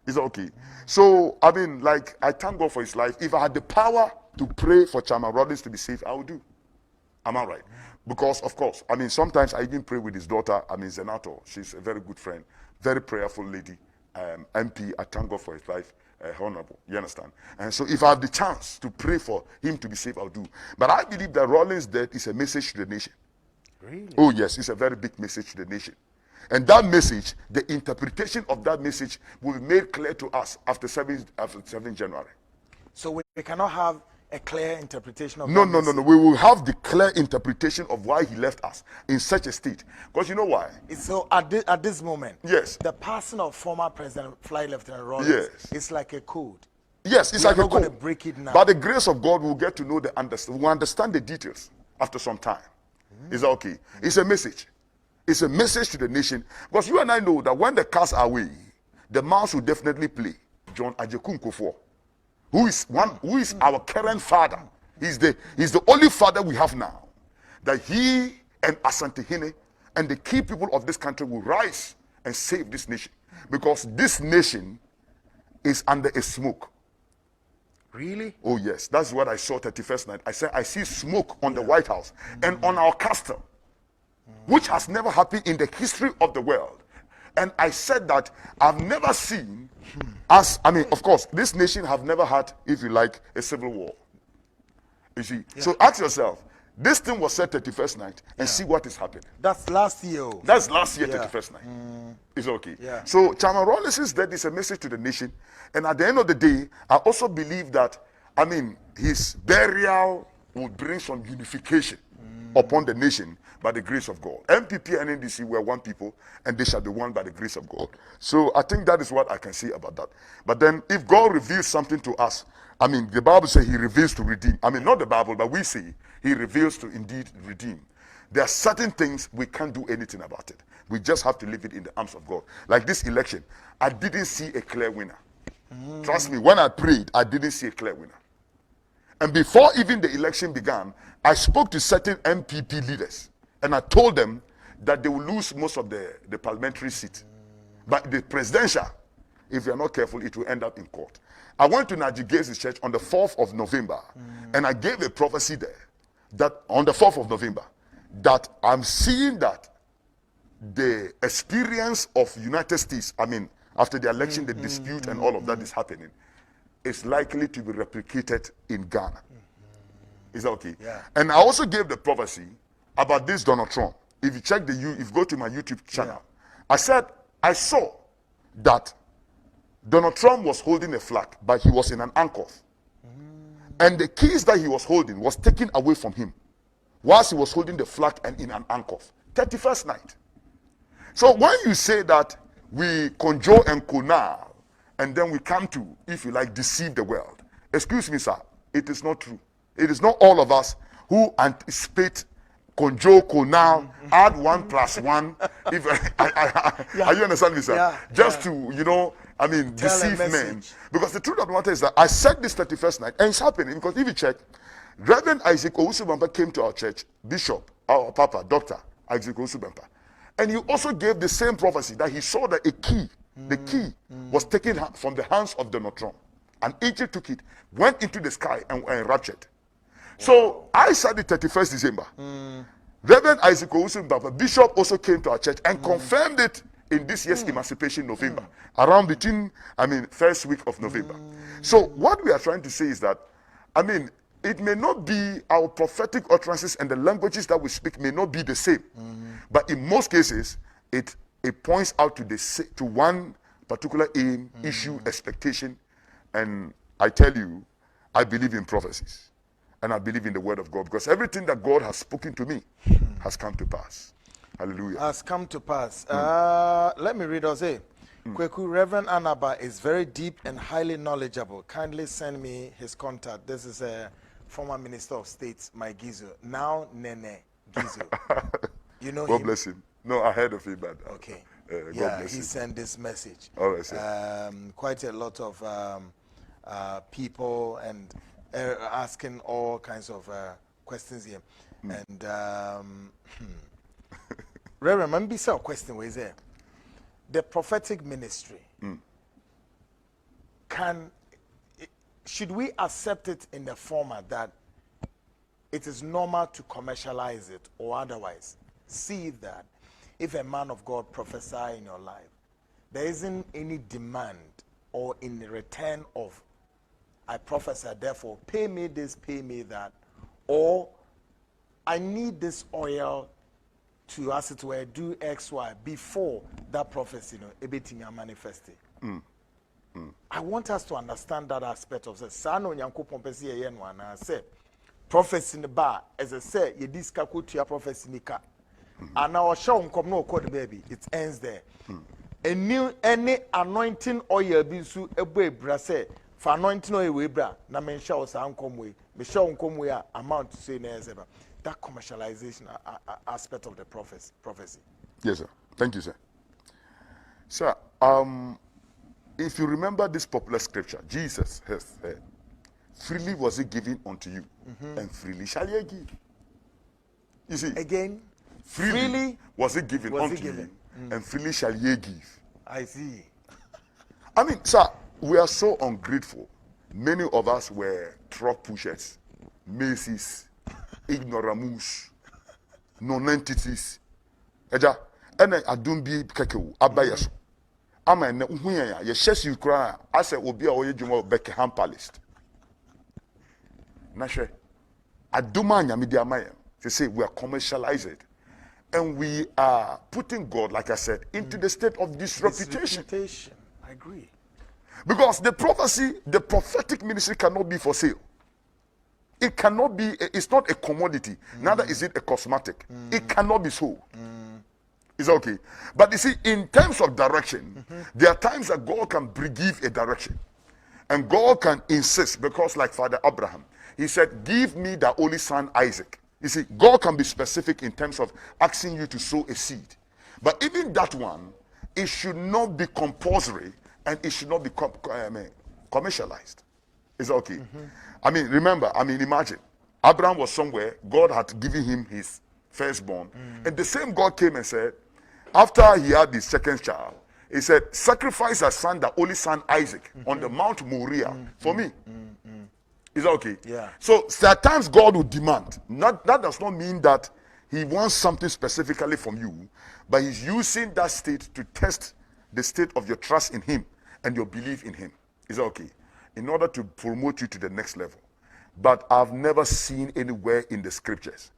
Is that okay? So, I mean, like, I thank God for his life. If I had the power to pray for Chama Rollins to be saved, I would do. Am I right? Because, of course, I mean, sometimes I even pray with his daughter, Zenato. She's a very good friend, very prayerful lady. MP, I thank God for his life, honorable. You understand? And so if I have the chance to pray for him to be saved, I'll do. But I believe that Rollins' death is a message to the nation. Really? Oh, yes, it's a very big message to the nation. And that message, the interpretation of that message will be made clear to us after 7 January. So we cannot have a clear interpretation of No. We will have the clear interpretation of why he left us in such a state. Because you know why? So at this moment, yes, the passing of former President Flight Lieutenant Rollins is like a code. Yes, it's like a code. We're not going to break it now. By the grace of God, we'll get to know we'll understand the details after some time. Is that okay? It's a message. It's a message to the nation. Because you and I know that when the cars are away, the mouse will definitely play. John Ajekun Kufuor, who is our current father. He's the only father we have now. That he and Asante Hene and the key people of this country will rise and save this nation. Because this nation is under a smoke. Really? Oh yes, that's what I saw 31st night. I said I see smoke on the White House and on our castle, which has never happened in the history of the world. And I said that I've never seen of course, this nation have never had, if you like, a civil war. You see? Yeah. So ask yourself, this thing was said 31st night and see what is happening. That's last year. That's last year, 31st night. It's okay. Yeah. So Chama Rollins' death is a message to the nation. And at the end of the day, I also believe that, his burial will bring some unification upon the nation by the grace of God. MPP and NDC were one people, and they shall be one by the grace of God. So I think that is what I can say about that. But then if God reveals something to us, the Bible says he reveals to redeem. Not the Bible, but we say he reveals to indeed redeem. There are certain things we can't do anything about it. We just have to leave it in the arms of God. Like this election, I didn't see a clear winner. Trust me, when I prayed, I didn't see a clear winner. And before even the election began, I spoke to certain MPP leaders, and I told them that they will lose most of the parliamentary seats. But the presidential, if you're not careful, it will end up in court. I went to Najige's church on the 4th of November, and I gave a prophecy there, that on the 4th of November, that I'm seeing that the experience of United States, after the election, the dispute and all of that is happening, is likely to be replicated in Ghana. Is that okay? Yeah. And I also gave the prophecy about this Donald Trump. If you check if you go to my YouTube channel, I said I saw that Donald Trump was holding a flag, but he was in an handcuff. And the keys that he was holding was taken away from him whilst he was holding the flag and in an handcuff. 31st night. So when you say that we conjure and connive, and then we come to, if you like, deceive the world. Excuse me, sir. It is not true. It is not all of us who anticipate conjure, connive, add 1 + 1. Are you understand me, sir? Yeah, just to, deceive men. Because the truth of the matter is that I said this 31st night, and it's happening. Because if you check, Reverend Isaac Owusu-Bampa came to our church, Bishop, our Papa, Dr. Isaac Owusu-Bampa. And he also gave the same prophecy that he saw that the key was taken from the hands of Donald Trump. An angel took it, went into the sky and raptured. So I said the 31st December. Reverend Isaac Owusu-Bampa, Bishop, also came to our church and confirmed it in this year's Emancipation November, around between, first week of November. So what we are trying to say is that, it may not be our prophetic utterances and the languages that we speak may not be the same, but in most cases, it points out to one particular aim, issue, expectation, and I tell you, I believe in prophecies. And I believe in the word of God because everything that God has spoken to me has come to pass. Hallelujah. Has come to pass. Let me read us say. Kweku, Reverend Anaba is very deep and highly knowledgeable. Kindly send me his contact. This is a former Minister of State, my Gizo. Now Nene Gizo. You know God him? bless him. No, I heard of him, but Okay. God Yeah, bless he him. sent this message. All right, sir. Quite a lot of people and asking all kinds of questions here. And Reverend, let me say a question. Where is there? The prophetic ministry should we accept it in the format that it is normal to commercialize it, or otherwise see that if a man of God prophesy in your life, there isn't any demand or in return of I prophesy, therefore pay me this, pay me that, or I need this oil to, as it were, do X, Y before that prophecy, everything are manifesting. I want us to understand that aspect of the Sano Yanko Pompesi yen one. I said, prophecy in the bar, as I said, you discako to your prophecy nika. And now show come no code baby, it ends there. Any anointing oil be so a way brase for anointing oil we bra, na men show us come way, me show come way amount to say never. That commercialization aspect of the prophecy. Yes, sir. Thank you, sir. Sir, if you remember this popular scripture, Jesus has said, freely was it given unto you, and freely shall ye give. You see, Again, freely was it given unto you, and freely shall ye give. I see. Sir, we are so ungrateful. Many of us were truck pushers, Macy's, ignoramus, non-entities. Eja, ene adumbi kekewu abayeso. Ama ene uhuya ya yeshesi ukra ase obi a oye dwuma Beckham Palace. Na hwe aduma nyamedi amaye. They say we are commercialized and we are putting God, like I said, into the state of disreputation. I agree. Because the prophecy, the prophetic ministry cannot be for sale. It cannot be, it's not a commodity. Neither is it a cosmetic. It cannot be sold. It's okay. But you see, in terms of direction, there are times that God can give a direction. And God can insist, because like Father Abraham, he said, give me the only son Isaac. You see, God can be specific in terms of asking you to sow a seed. But even that one, it should not be compulsory and it should not be commercialized. It's okay. Remember, imagine, Abraham was somewhere, God had given him his firstborn, and the same God came and said, after he had his second child, he said, sacrifice a son, the only son Isaac, on the Mount Moriah for me. Is that okay? Yeah. So at times God will demand. That does not mean that he wants something specifically from you, but he's using that state to test the state of your trust in him and your belief in him. Is that okay? In order to promote you to the next level. But I've never seen anywhere in the scriptures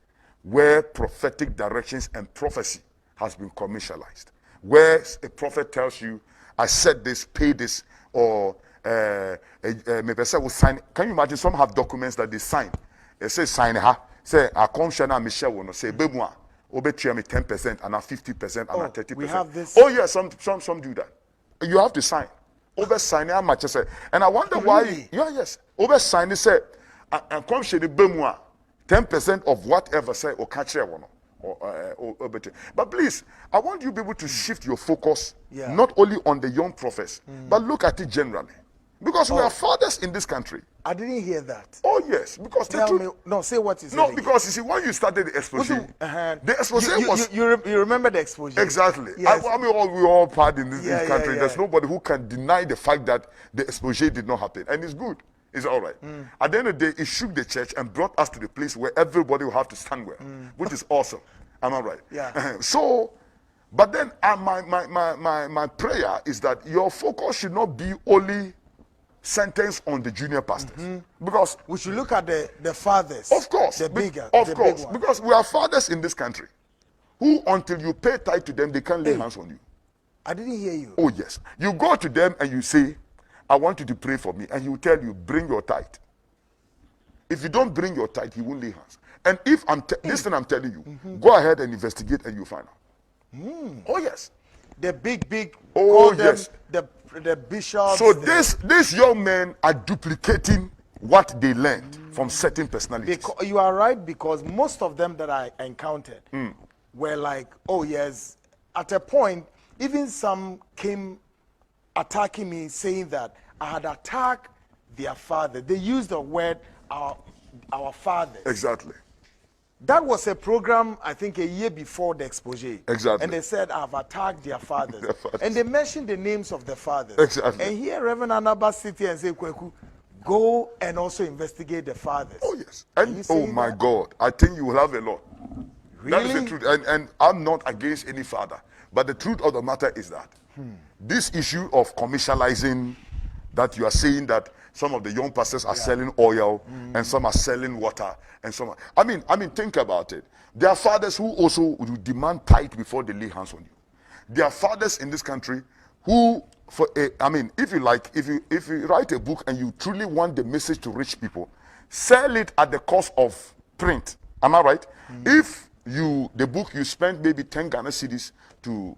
where prophetic directions and prophecy has been commercialized. Where a prophet tells you, I said this, pay this, or maybe I will sign. Can you imagine? Some have documents that they sign. They say sign ha. Say I come share Michelle will say bemwa. Obetria me 10% and 50% and 30%. We have this. Oh yeah, some do that. You have to sign. Over sign how much I say. And I wonder why. Yeah, yes. Over sign say and come share the bemwa 10% of whatever say or catch one. But please, I want you to be able to shift your focus not only on the young prophets, but look at it generally. Because we are fathers in this country. I didn't hear that. Oh yes, because Tell me, no, say what is no, because you see, when you started the expose, the expose was you remember the exposure. Exactly. Yes. We all part in this country. Yeah. There's nobody who can deny the fact that the expose did not happen, and it's good. It's all right. At the end of the day, it shook the church and brought us to the place where everybody will have to stand well, which is awesome. Am I right? Yeah. So, But then my prayer is that your focus should not be only centered on the junior pastors. Because We should look at the fathers. of course, The bigger, of the course, big one. because we are fathers in this country who, until you pay tithe to them, they can't lay hands on you. I didn't hear you. Oh yes, you go to them and you say, "I want you to pray for me," and he will tell you, "Bring your tithe." If you don't bring your tithe, he won't lay hands. And if this thing I'm telling you, go ahead and investigate, and you find out. Oh yes. The big. Oh, call them yes. the bishops. So the- these young men are duplicating what they learned from certain personalities. Because you are right, because most of them that I encountered were like, oh yes. At a point, even some came attacking me, saying that I had attacked their father. They used the word our fathers. Exactly. That was a program, I think, a year before the exposé. Exactly. And they said, I've attacked their fathers. Their fathers. And they mentioned the names of the fathers. Exactly. And here, Reverend Anaba sit here and say, Kweku, go and also investigate the fathers. Oh yes. Are And you oh saying my that? God, I think you will have a lot. That is the Really? truth. And I'm not against any father. But the truth of the matter is that this issue of commercializing, that you are saying that some of the young pastors are selling oil and some are selling water and some are, I mean, think about it. There are fathers who also will demand tithe before they lay hands on you. There are fathers in this country who, if you write a book and you truly want the message to reach people, sell it at the cost of print. Am I right? If the book you spend maybe 10 Ghana cedis to,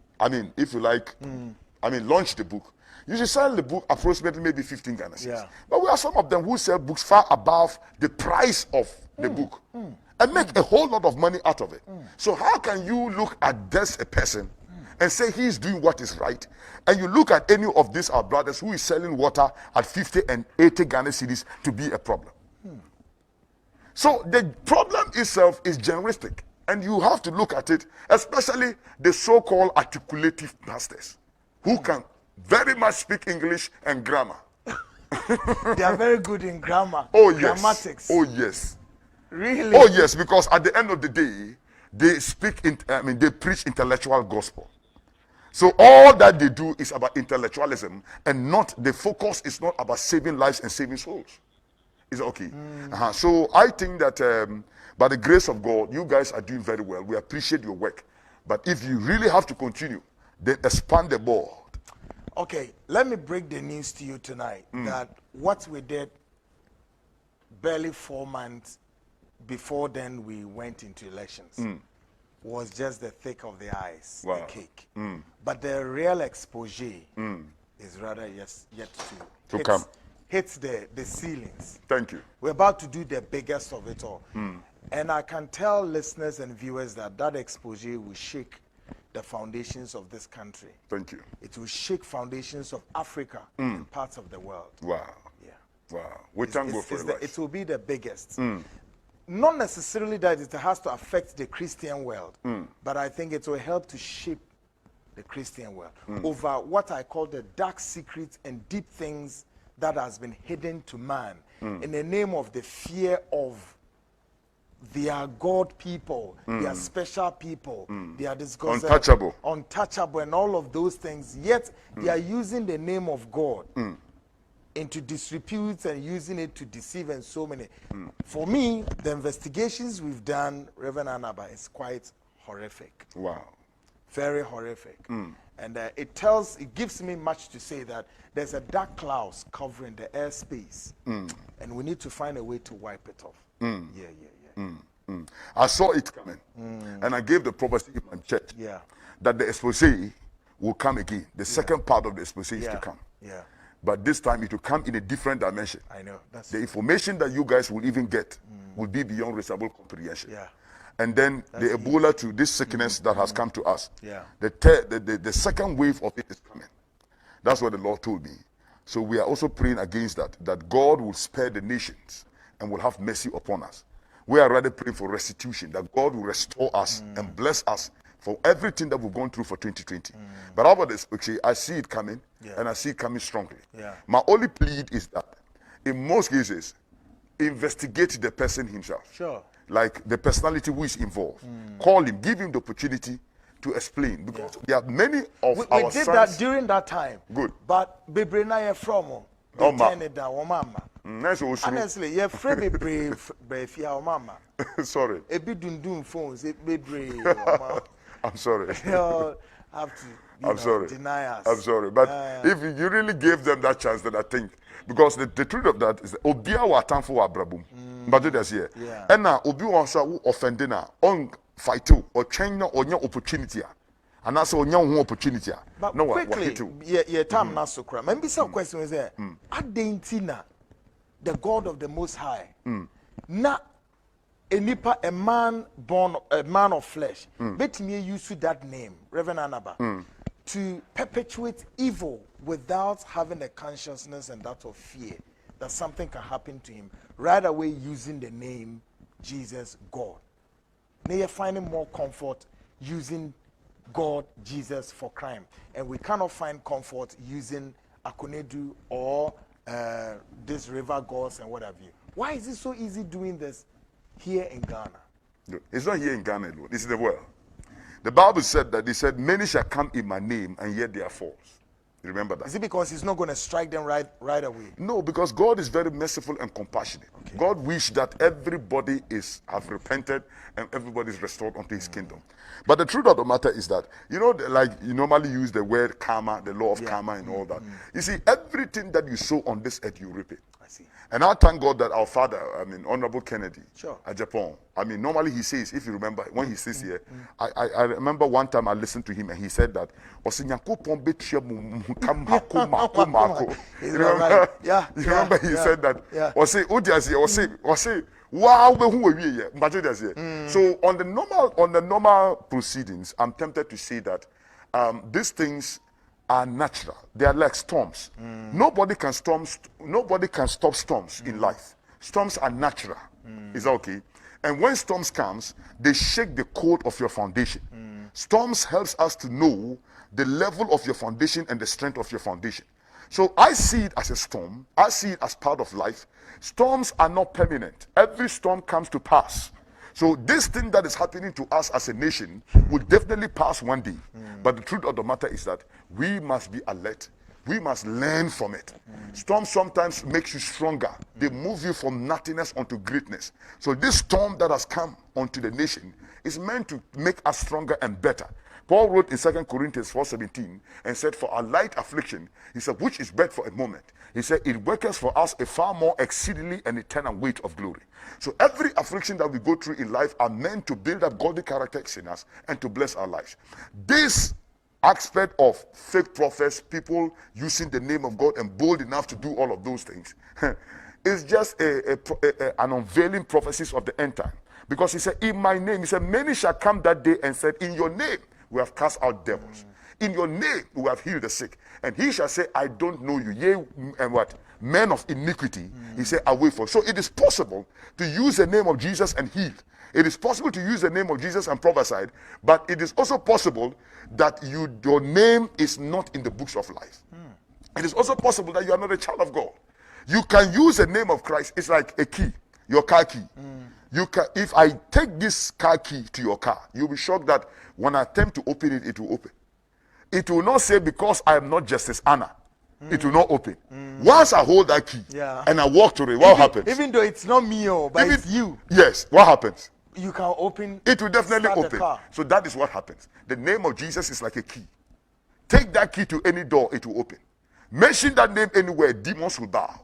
launch the book, you should sell the book approximately maybe 15 Ghana cedis. Yeah. But we have some of them who sell books far above the price of the book and make a whole lot of money out of it. So how can you look at this a person and say he's doing what is right, and you look at any of these our brothers who is selling water at 50 and 80 Ghana cedis to be a problem? So the problem itself is generic, and you have to look at it, especially the so-called articulative pastors who can very much speak English and grammar. They are very good in grammar. Oh yes. Grammatics. Oh yes. Really? Oh yes, because at the end of the day, they they preach intellectual gospel. So all that they do is about intellectualism, and the focus is not about saving lives and saving souls. Is it okay? So I think that by the grace of God, you guys are doing very well. We appreciate your work. But if you really have to continue, then expand the board. Okay, let me break the news to you tonight that what we did barely 4 months before then we went into elections was just the thick of the ice, Wow. the cake. But the real expose is rather yet to come. Hits the ceilings. Thank you. We're about to do the biggest of it all. And I can tell listeners and viewers that expose will shake the foundations of this country. Thank you. It will shake foundations of Africa and parts of the world. Wow. Yeah. Wow. We thank God for your life. It will be the biggest. Not necessarily that it has to affect the Christian world, but I think it will help to shape the Christian world over what I call the dark secrets and deep things that has been hidden to man in the name of the fear of their God people, their special people, their untouchable, and all of those things. Yet they are using the name of God into disrepute and using it to deceive and so many. For me, the investigations we've done, Reverend Anaba, is quite horrific. Wow. Very horrific. And it gives me much to say that there's a dark cloud covering the airspace, and we need to find a way to wipe it off. I saw it coming, and I gave the prophecy in my church that the expose will come again. The second part of the expose is to come. But this time it will come in a different dimension. I know. The information that you guys will even get will be beyond reasonable comprehension. And then the Ebola to this sickness that has come to us, the second wave of it is coming. That's what the Lord told me. So we are also praying against that God will spare the nations and will have mercy upon us. We are rather praying for restitution, that God will restore us and bless us for everything that we've gone through for 2020. But how about this? Okay, I see it coming, and I see it coming strongly. My only plea is that, in most cases, investigate the person himself. Sure. Like the personality who is involved. Call him, give him the opportunity to explain because there are many of We our did sons. that during that time. Good. But bebre na ye from they Oh, ma. turn it down, mama. Nice old shoe. Honestly, ye free bebre brefia mama. Sorry. Ebi dundun phones, it bebre. I'm sorry. You have to I'm sorry. deny us. I'm sorry. But if you really gave them that chance, then I think, because the truth of that is that Obia wa tanfo wa brabum. But do this here. Yeah. And now Obi wa so offending on fight you or change no on your opportunity. And that's on your opportunity. But no, quickly, yeah, time not so crap. Maybe some question is there. Adentina, the God of the Most High, na a man born a man of flesh. Bet me use that name, Reverend Anaba, to perpetuate evil without having a consciousness and that of fear that something can happen to him. Right away, using the name Jesus, God. Now you're finding more comfort using God, Jesus for crime. And we cannot find comfort using Akonedu or this river gods and what have you. Why is it so easy doing this here in Ghana? It's not here in Ghana alone. It's in the world. The Bible said that, he said, many shall come in my name and yet they are false. You remember that? Is it because he's not going to strike them right away? No, because God is very merciful and compassionate. Okay. God wishes that everybody have repented and everybody is restored unto his kingdom. But the truth of the matter is that, like you normally use the word karma, the law of karma and all that. You see, everything that you sow on this earth, you reap it. I see. And I thank God that our father, Honorable Kennedy, Sure. at Japan, normally he says, if you remember, when he says here, I remember one time I listened to him and he said that, you remember? Yeah, You remember he said that? Yeah. Wow, so on the normal proceedings, I'm tempted to say that these things are natural. They are like storms. Nobody can stop storms in life. Storms are natural. Is that okay? And when storms comes, they shake the code of your foundation. Storms helps us to know the level of your foundation and the strength of your foundation. So I see it as a storm. I see it as part of life. Storms are not permanent. Every storm comes to pass. So this thing that is happening to us as a nation will definitely pass one day. But the truth of the matter is that we must be alert. We must learn from it. Storms sometimes makes you stronger. They move you from nothingness onto greatness. So this storm that has come onto the nation is meant to make us stronger and better. Paul wrote in 2 Corinthians 4:17 and said, for our light affliction, he said, which is but for a moment. He said, it worketh for us a far more exceedingly and eternal weight of glory. So every affliction that we go through in life are meant to build up godly characters in us and to bless our lives. This aspect of fake prophets, people using the name of God and bold enough to do all of those things, is just an unveiling prophecies of the end time. Because he said, in my name, he said, many shall come that day and said, in your name we have cast out devils. In your name we have healed the sick. And he shall say, I don't know you. Yea, and what? Men of iniquity. He said, away from. So it is possible to use the name of Jesus and heal. It is possible to use the name of Jesus and prophesy. But it is also possible that your name is not in the books of life. It is also possible that you are not a child of God. You can use the name of Christ. It's like a key, your car key. You can, if I take this car key to your car, you'll be shocked that when I attempt to open it, it will open. It will not say because I am not Justice Anna. It will not open. Once I hold that key and I walk to it, what happens? Even though it's not me, but it's you. Yes, what happens? You can open. It will definitely open. So that is what happens. The name of Jesus is like a key. Take that key to any door, it will open. Mention that name anywhere, demons will bow.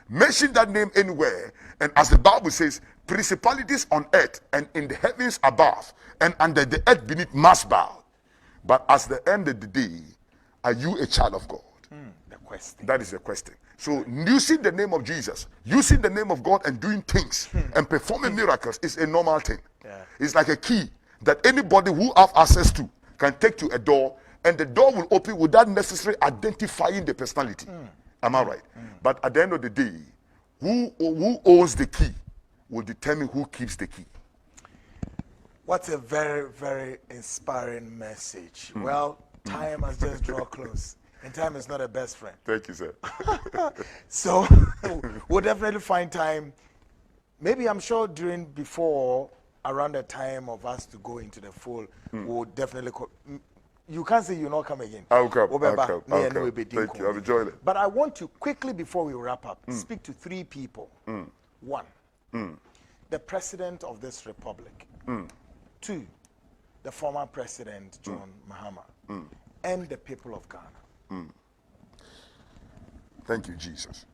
Mention that name anywhere, and as the Bible says, principalities on earth and in the heavens above and under the earth beneath must bow. But at the end of the day, are you a child of God? The question. That is the question. So using the name of Jesus, using the name of God and doing things and performing miracles is a normal thing. It's like a key that anybody who have access to can take to a door, and the door will open without necessarily identifying the personality. Am I right? But at the end of the day, who owns the key will determine who keeps the key. What a very, very inspiring message. Well, time has just drawn close. And time is not a best friend. Thank you, sir. So we'll definitely find time. Maybe I'm sure before around the time of us to go into the fold, we'll definitely. You can't say you'll not come again. I'll come. Obeba, I'll come. me I'll and come. we be doing Thank you. I've enjoyed it. But I want to quickly, before we wrap up, speak to three people. One, the president of this republic. Two, the former president, John Mahama. And the people of Ghana. Thank you, Jesus.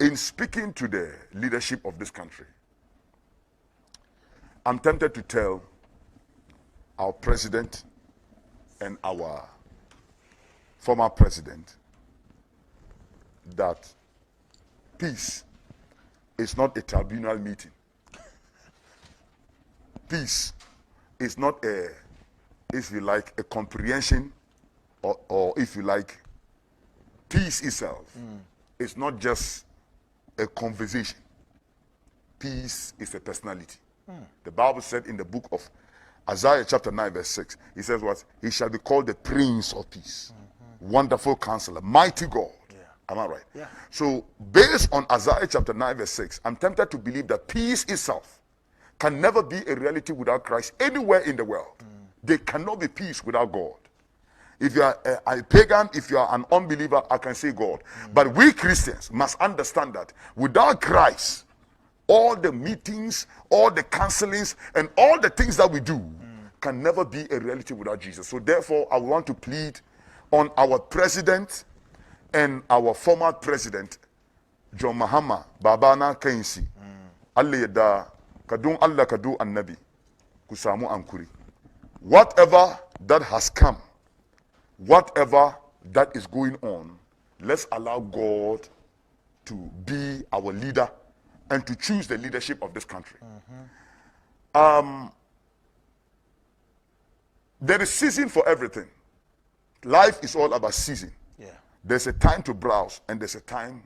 In speaking to the leadership of this country, I'm tempted to tell our president and our former president that peace is not a tribunal meeting. Peace is not a, if you like, a comprehension, or if you like, peace itself is not just a conversation. Peace is a personality. The Bible said in the book of Isaiah chapter 9 verse 6, he says what? He shall be called the Prince of Peace. Wonderful Counselor, Mighty God. Am I right? Yeah. So based on Isaiah chapter 9 verse 6, I'm tempted to believe that peace itself can never be a reality without Christ anywhere in the world. There cannot be peace without God. If you are a pagan, if you are an unbeliever, I can say God. But we Christians must understand that without Christ, all the meetings, all the counselings, and all the things that we do can never be a reality without Jesus. So therefore, I want to plead on our president and our former president, John Mahama, Babana Kainsi. Allah da kadun Allah kadu annabi kusamu ankuri. Whatever that has come, whatever that is going on, let's allow God to be our leader and to choose the leadership of this country. There is season for everything. Life is all about season. Yeah. There's a time to browse and there's a time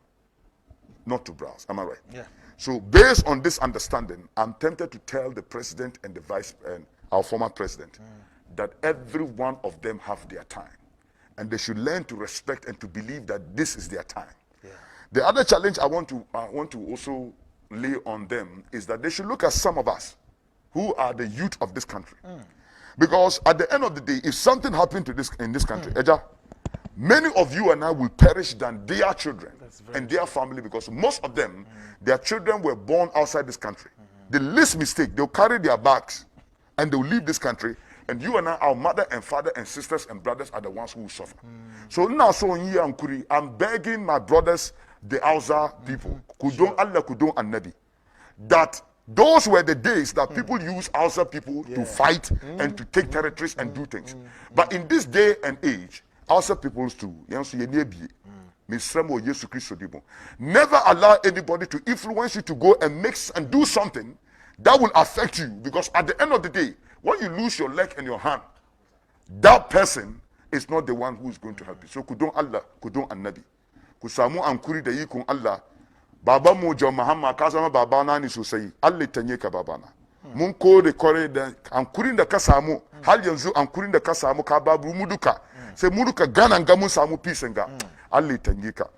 not to browse. Am I right? Yeah. So based on this understanding, I'm tempted to tell the president and the vice and our former president that every one of them have their time. And they should learn to respect and to believe that this is their time. Yeah. The other challenge I want to also lay on them is that they should look at some of us who are the youth of this country. Because at the end of the day, if something happened to this in this country, Eja, many of you and I will perish than their children and their family, because most of them, their children were born outside this country. The least mistake, they'll carry their bags and they'll leave this country. And you and I, our mother and father and sisters and brothers are the ones who will suffer. So now, I'm begging my brothers, the Hausa people, Kudon Allah, Kudon Annabi, that those were the days that people use Hausa people to fight and to take territories and do things. But in this day and age, Hausa peoples too, never allow anybody to influence you to go and mix and do something that will affect you. Because at the end of the day, when you lose your leg and your hand, that person is not the one who is going to help you. So kudon Allah, kudon annabi. Kusamu ankuri da yikun Allah. Baba mu John Mahama kasama baba na ni sosai. Allah tanye ka baba na. Mun ko da kore da ankurin da ka samu, har yanzu ankurin da ka samu ka babu mu duka. Sai mu duka ganan ga mun samu peace ga. Allah tanye ka.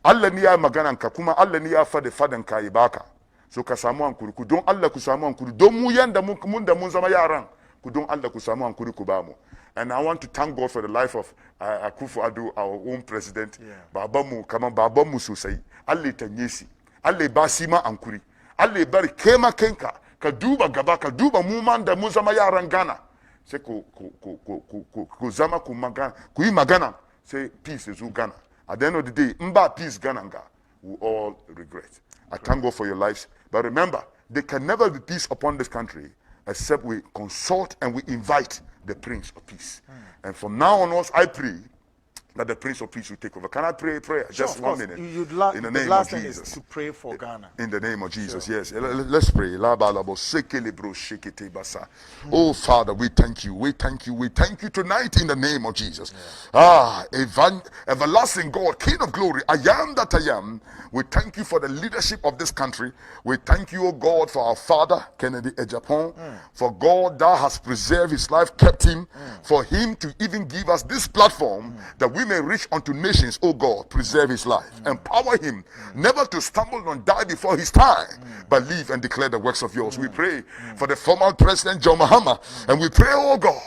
Allah ni ya maganan ka kuma Allah ni ya fadan ka yi baka. So ka samu hankuri ku don Allah ku samu hankuri don mu yanda mun da mun zama yaran ku don Allah ku samu hankuri ku ba mu. And I want to thank God for the life of Akufo-Addo, our own president. Babamu kama babamu sosai. Allah tanye shi. Allah ba shi ma hankuri. Allah bari kema kenka ka duba gaba ka duba mu man da mun zama yaran Ghana. Sai ku zama ku magana ku yi magana sai peace is Ghana. At the end of the day, mba peace Ghana we all regret. I thank God for your lives. But remember, there can never be peace upon this country except we consult and we invite the Prince of Peace. And from now onwards, I pray that the Prince of Peace will take over. Can I pray a prayer? Just 1 minute. In the name of Jesus. To pray for Ghana. In the name of Jesus, yes. Let's pray. Oh, Father, we thank you. We thank you. We thank you tonight in the name of Jesus. Everlasting God, King of glory, I am that I am. We thank you for the leadership of this country. We thank you, oh God, for our father, Kennedy Ejapon. For God that has preserved his life, kept him, for him to even give us this platform that we he may reach unto nations, O God, preserve his life. Empower him never to stumble nor die before his time, but live and declare the works of yours. We pray for the former President John Mahama, and we pray, oh God,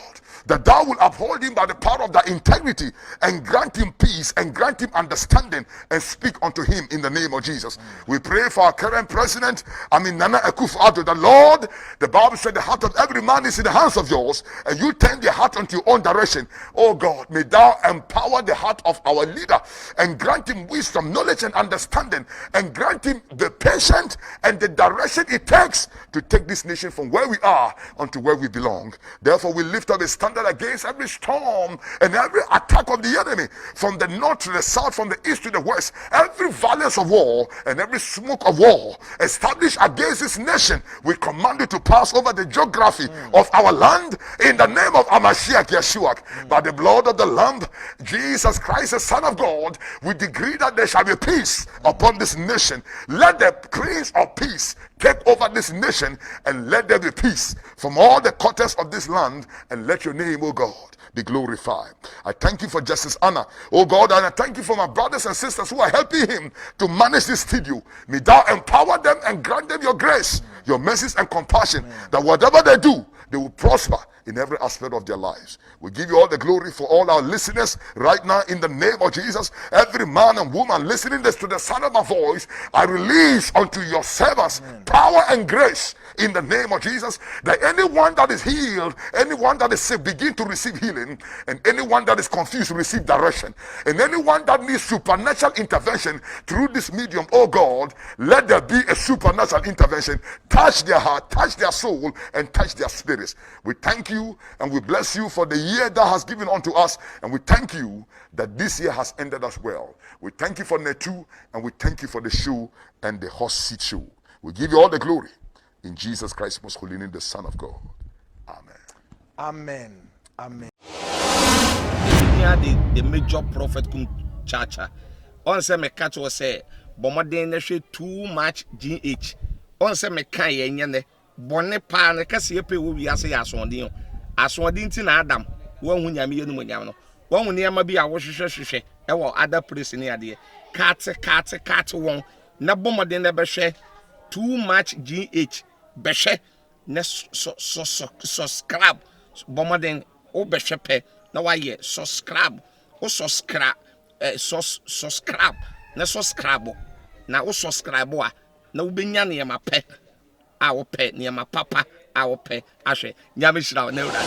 that thou will uphold him by the power of thy integrity and grant him peace and grant him understanding and speak unto him in the name of Jesus. We pray for our current president, Nana Akufo-Addo, the Lord. The Bible said the heart of every man is in the hands of yours, and you turn the heart unto your own direction. Oh God, may thou empower the heart of our leader and grant him wisdom, knowledge, and understanding, and grant him the patience and the direction it takes to take this nation from where we are unto where we belong. Therefore, we lift up a standard against every storm and every attack of the enemy from the north to the south, from the east to the west. Every violence of war and every smoke of war established against this nation, we command it to pass over the geography of our land in the name of Amashiach Yeshua. By the blood of the Lamb, Jesus Christ, the Son of God, we decree that there shall be peace upon this nation. Let the Prince of Peace take over this nation, and let there be peace from all the quarters of this land, and let your name, O God, be glorified. I thank you for Justice Anna, oh God, and I thank you for my brothers and sisters who are helping him to manage this studio. May thou empower them and grant them your grace, your mercies and compassion, that whatever they do, they will prosper in every aspect of their lives. We give you all the glory for all our listeners right now in the name of Jesus. Every man and woman listening this to the sound of my voice, I release unto your servants power and grace in the name of Jesus, that anyone that is healed, anyone that is sick, begin to receive healing, and anyone that is confused, receive direction, and anyone that needs supernatural intervention through this medium, oh God, let there be a supernatural intervention. Touch their heart, touch their soul, and touch their spirits. We thank you and we bless you for the year that has given unto us, and we thank you that this year has ended us well. We thank you for Netu, and we thank you for the show and the horse seat show. We give you all the glory in Jesus Christ's most holy name, the Son of God. Amen. Amen. Amen. The major prophet kum chacha. On say me catch was say bomoden na hwe too much GH. On say me kan ye nyene bone pa na kase ye pe wo wiase ya asondin. Asondin ti na Adam wo hu nyame ye no nyam no. Wo hu ne ma bi a wo hwehwehwehwe e wo other place ni ade. Kat won na bomoden na be hwe too much GH be hwe na subscribe bomoden o be hwe pe na why subscribe o subscribe subscribe na subscribe na o subscribe a na wo benya ne ma pe a wo pe ne ma papa a wo pe ahwe nyame hira na ewura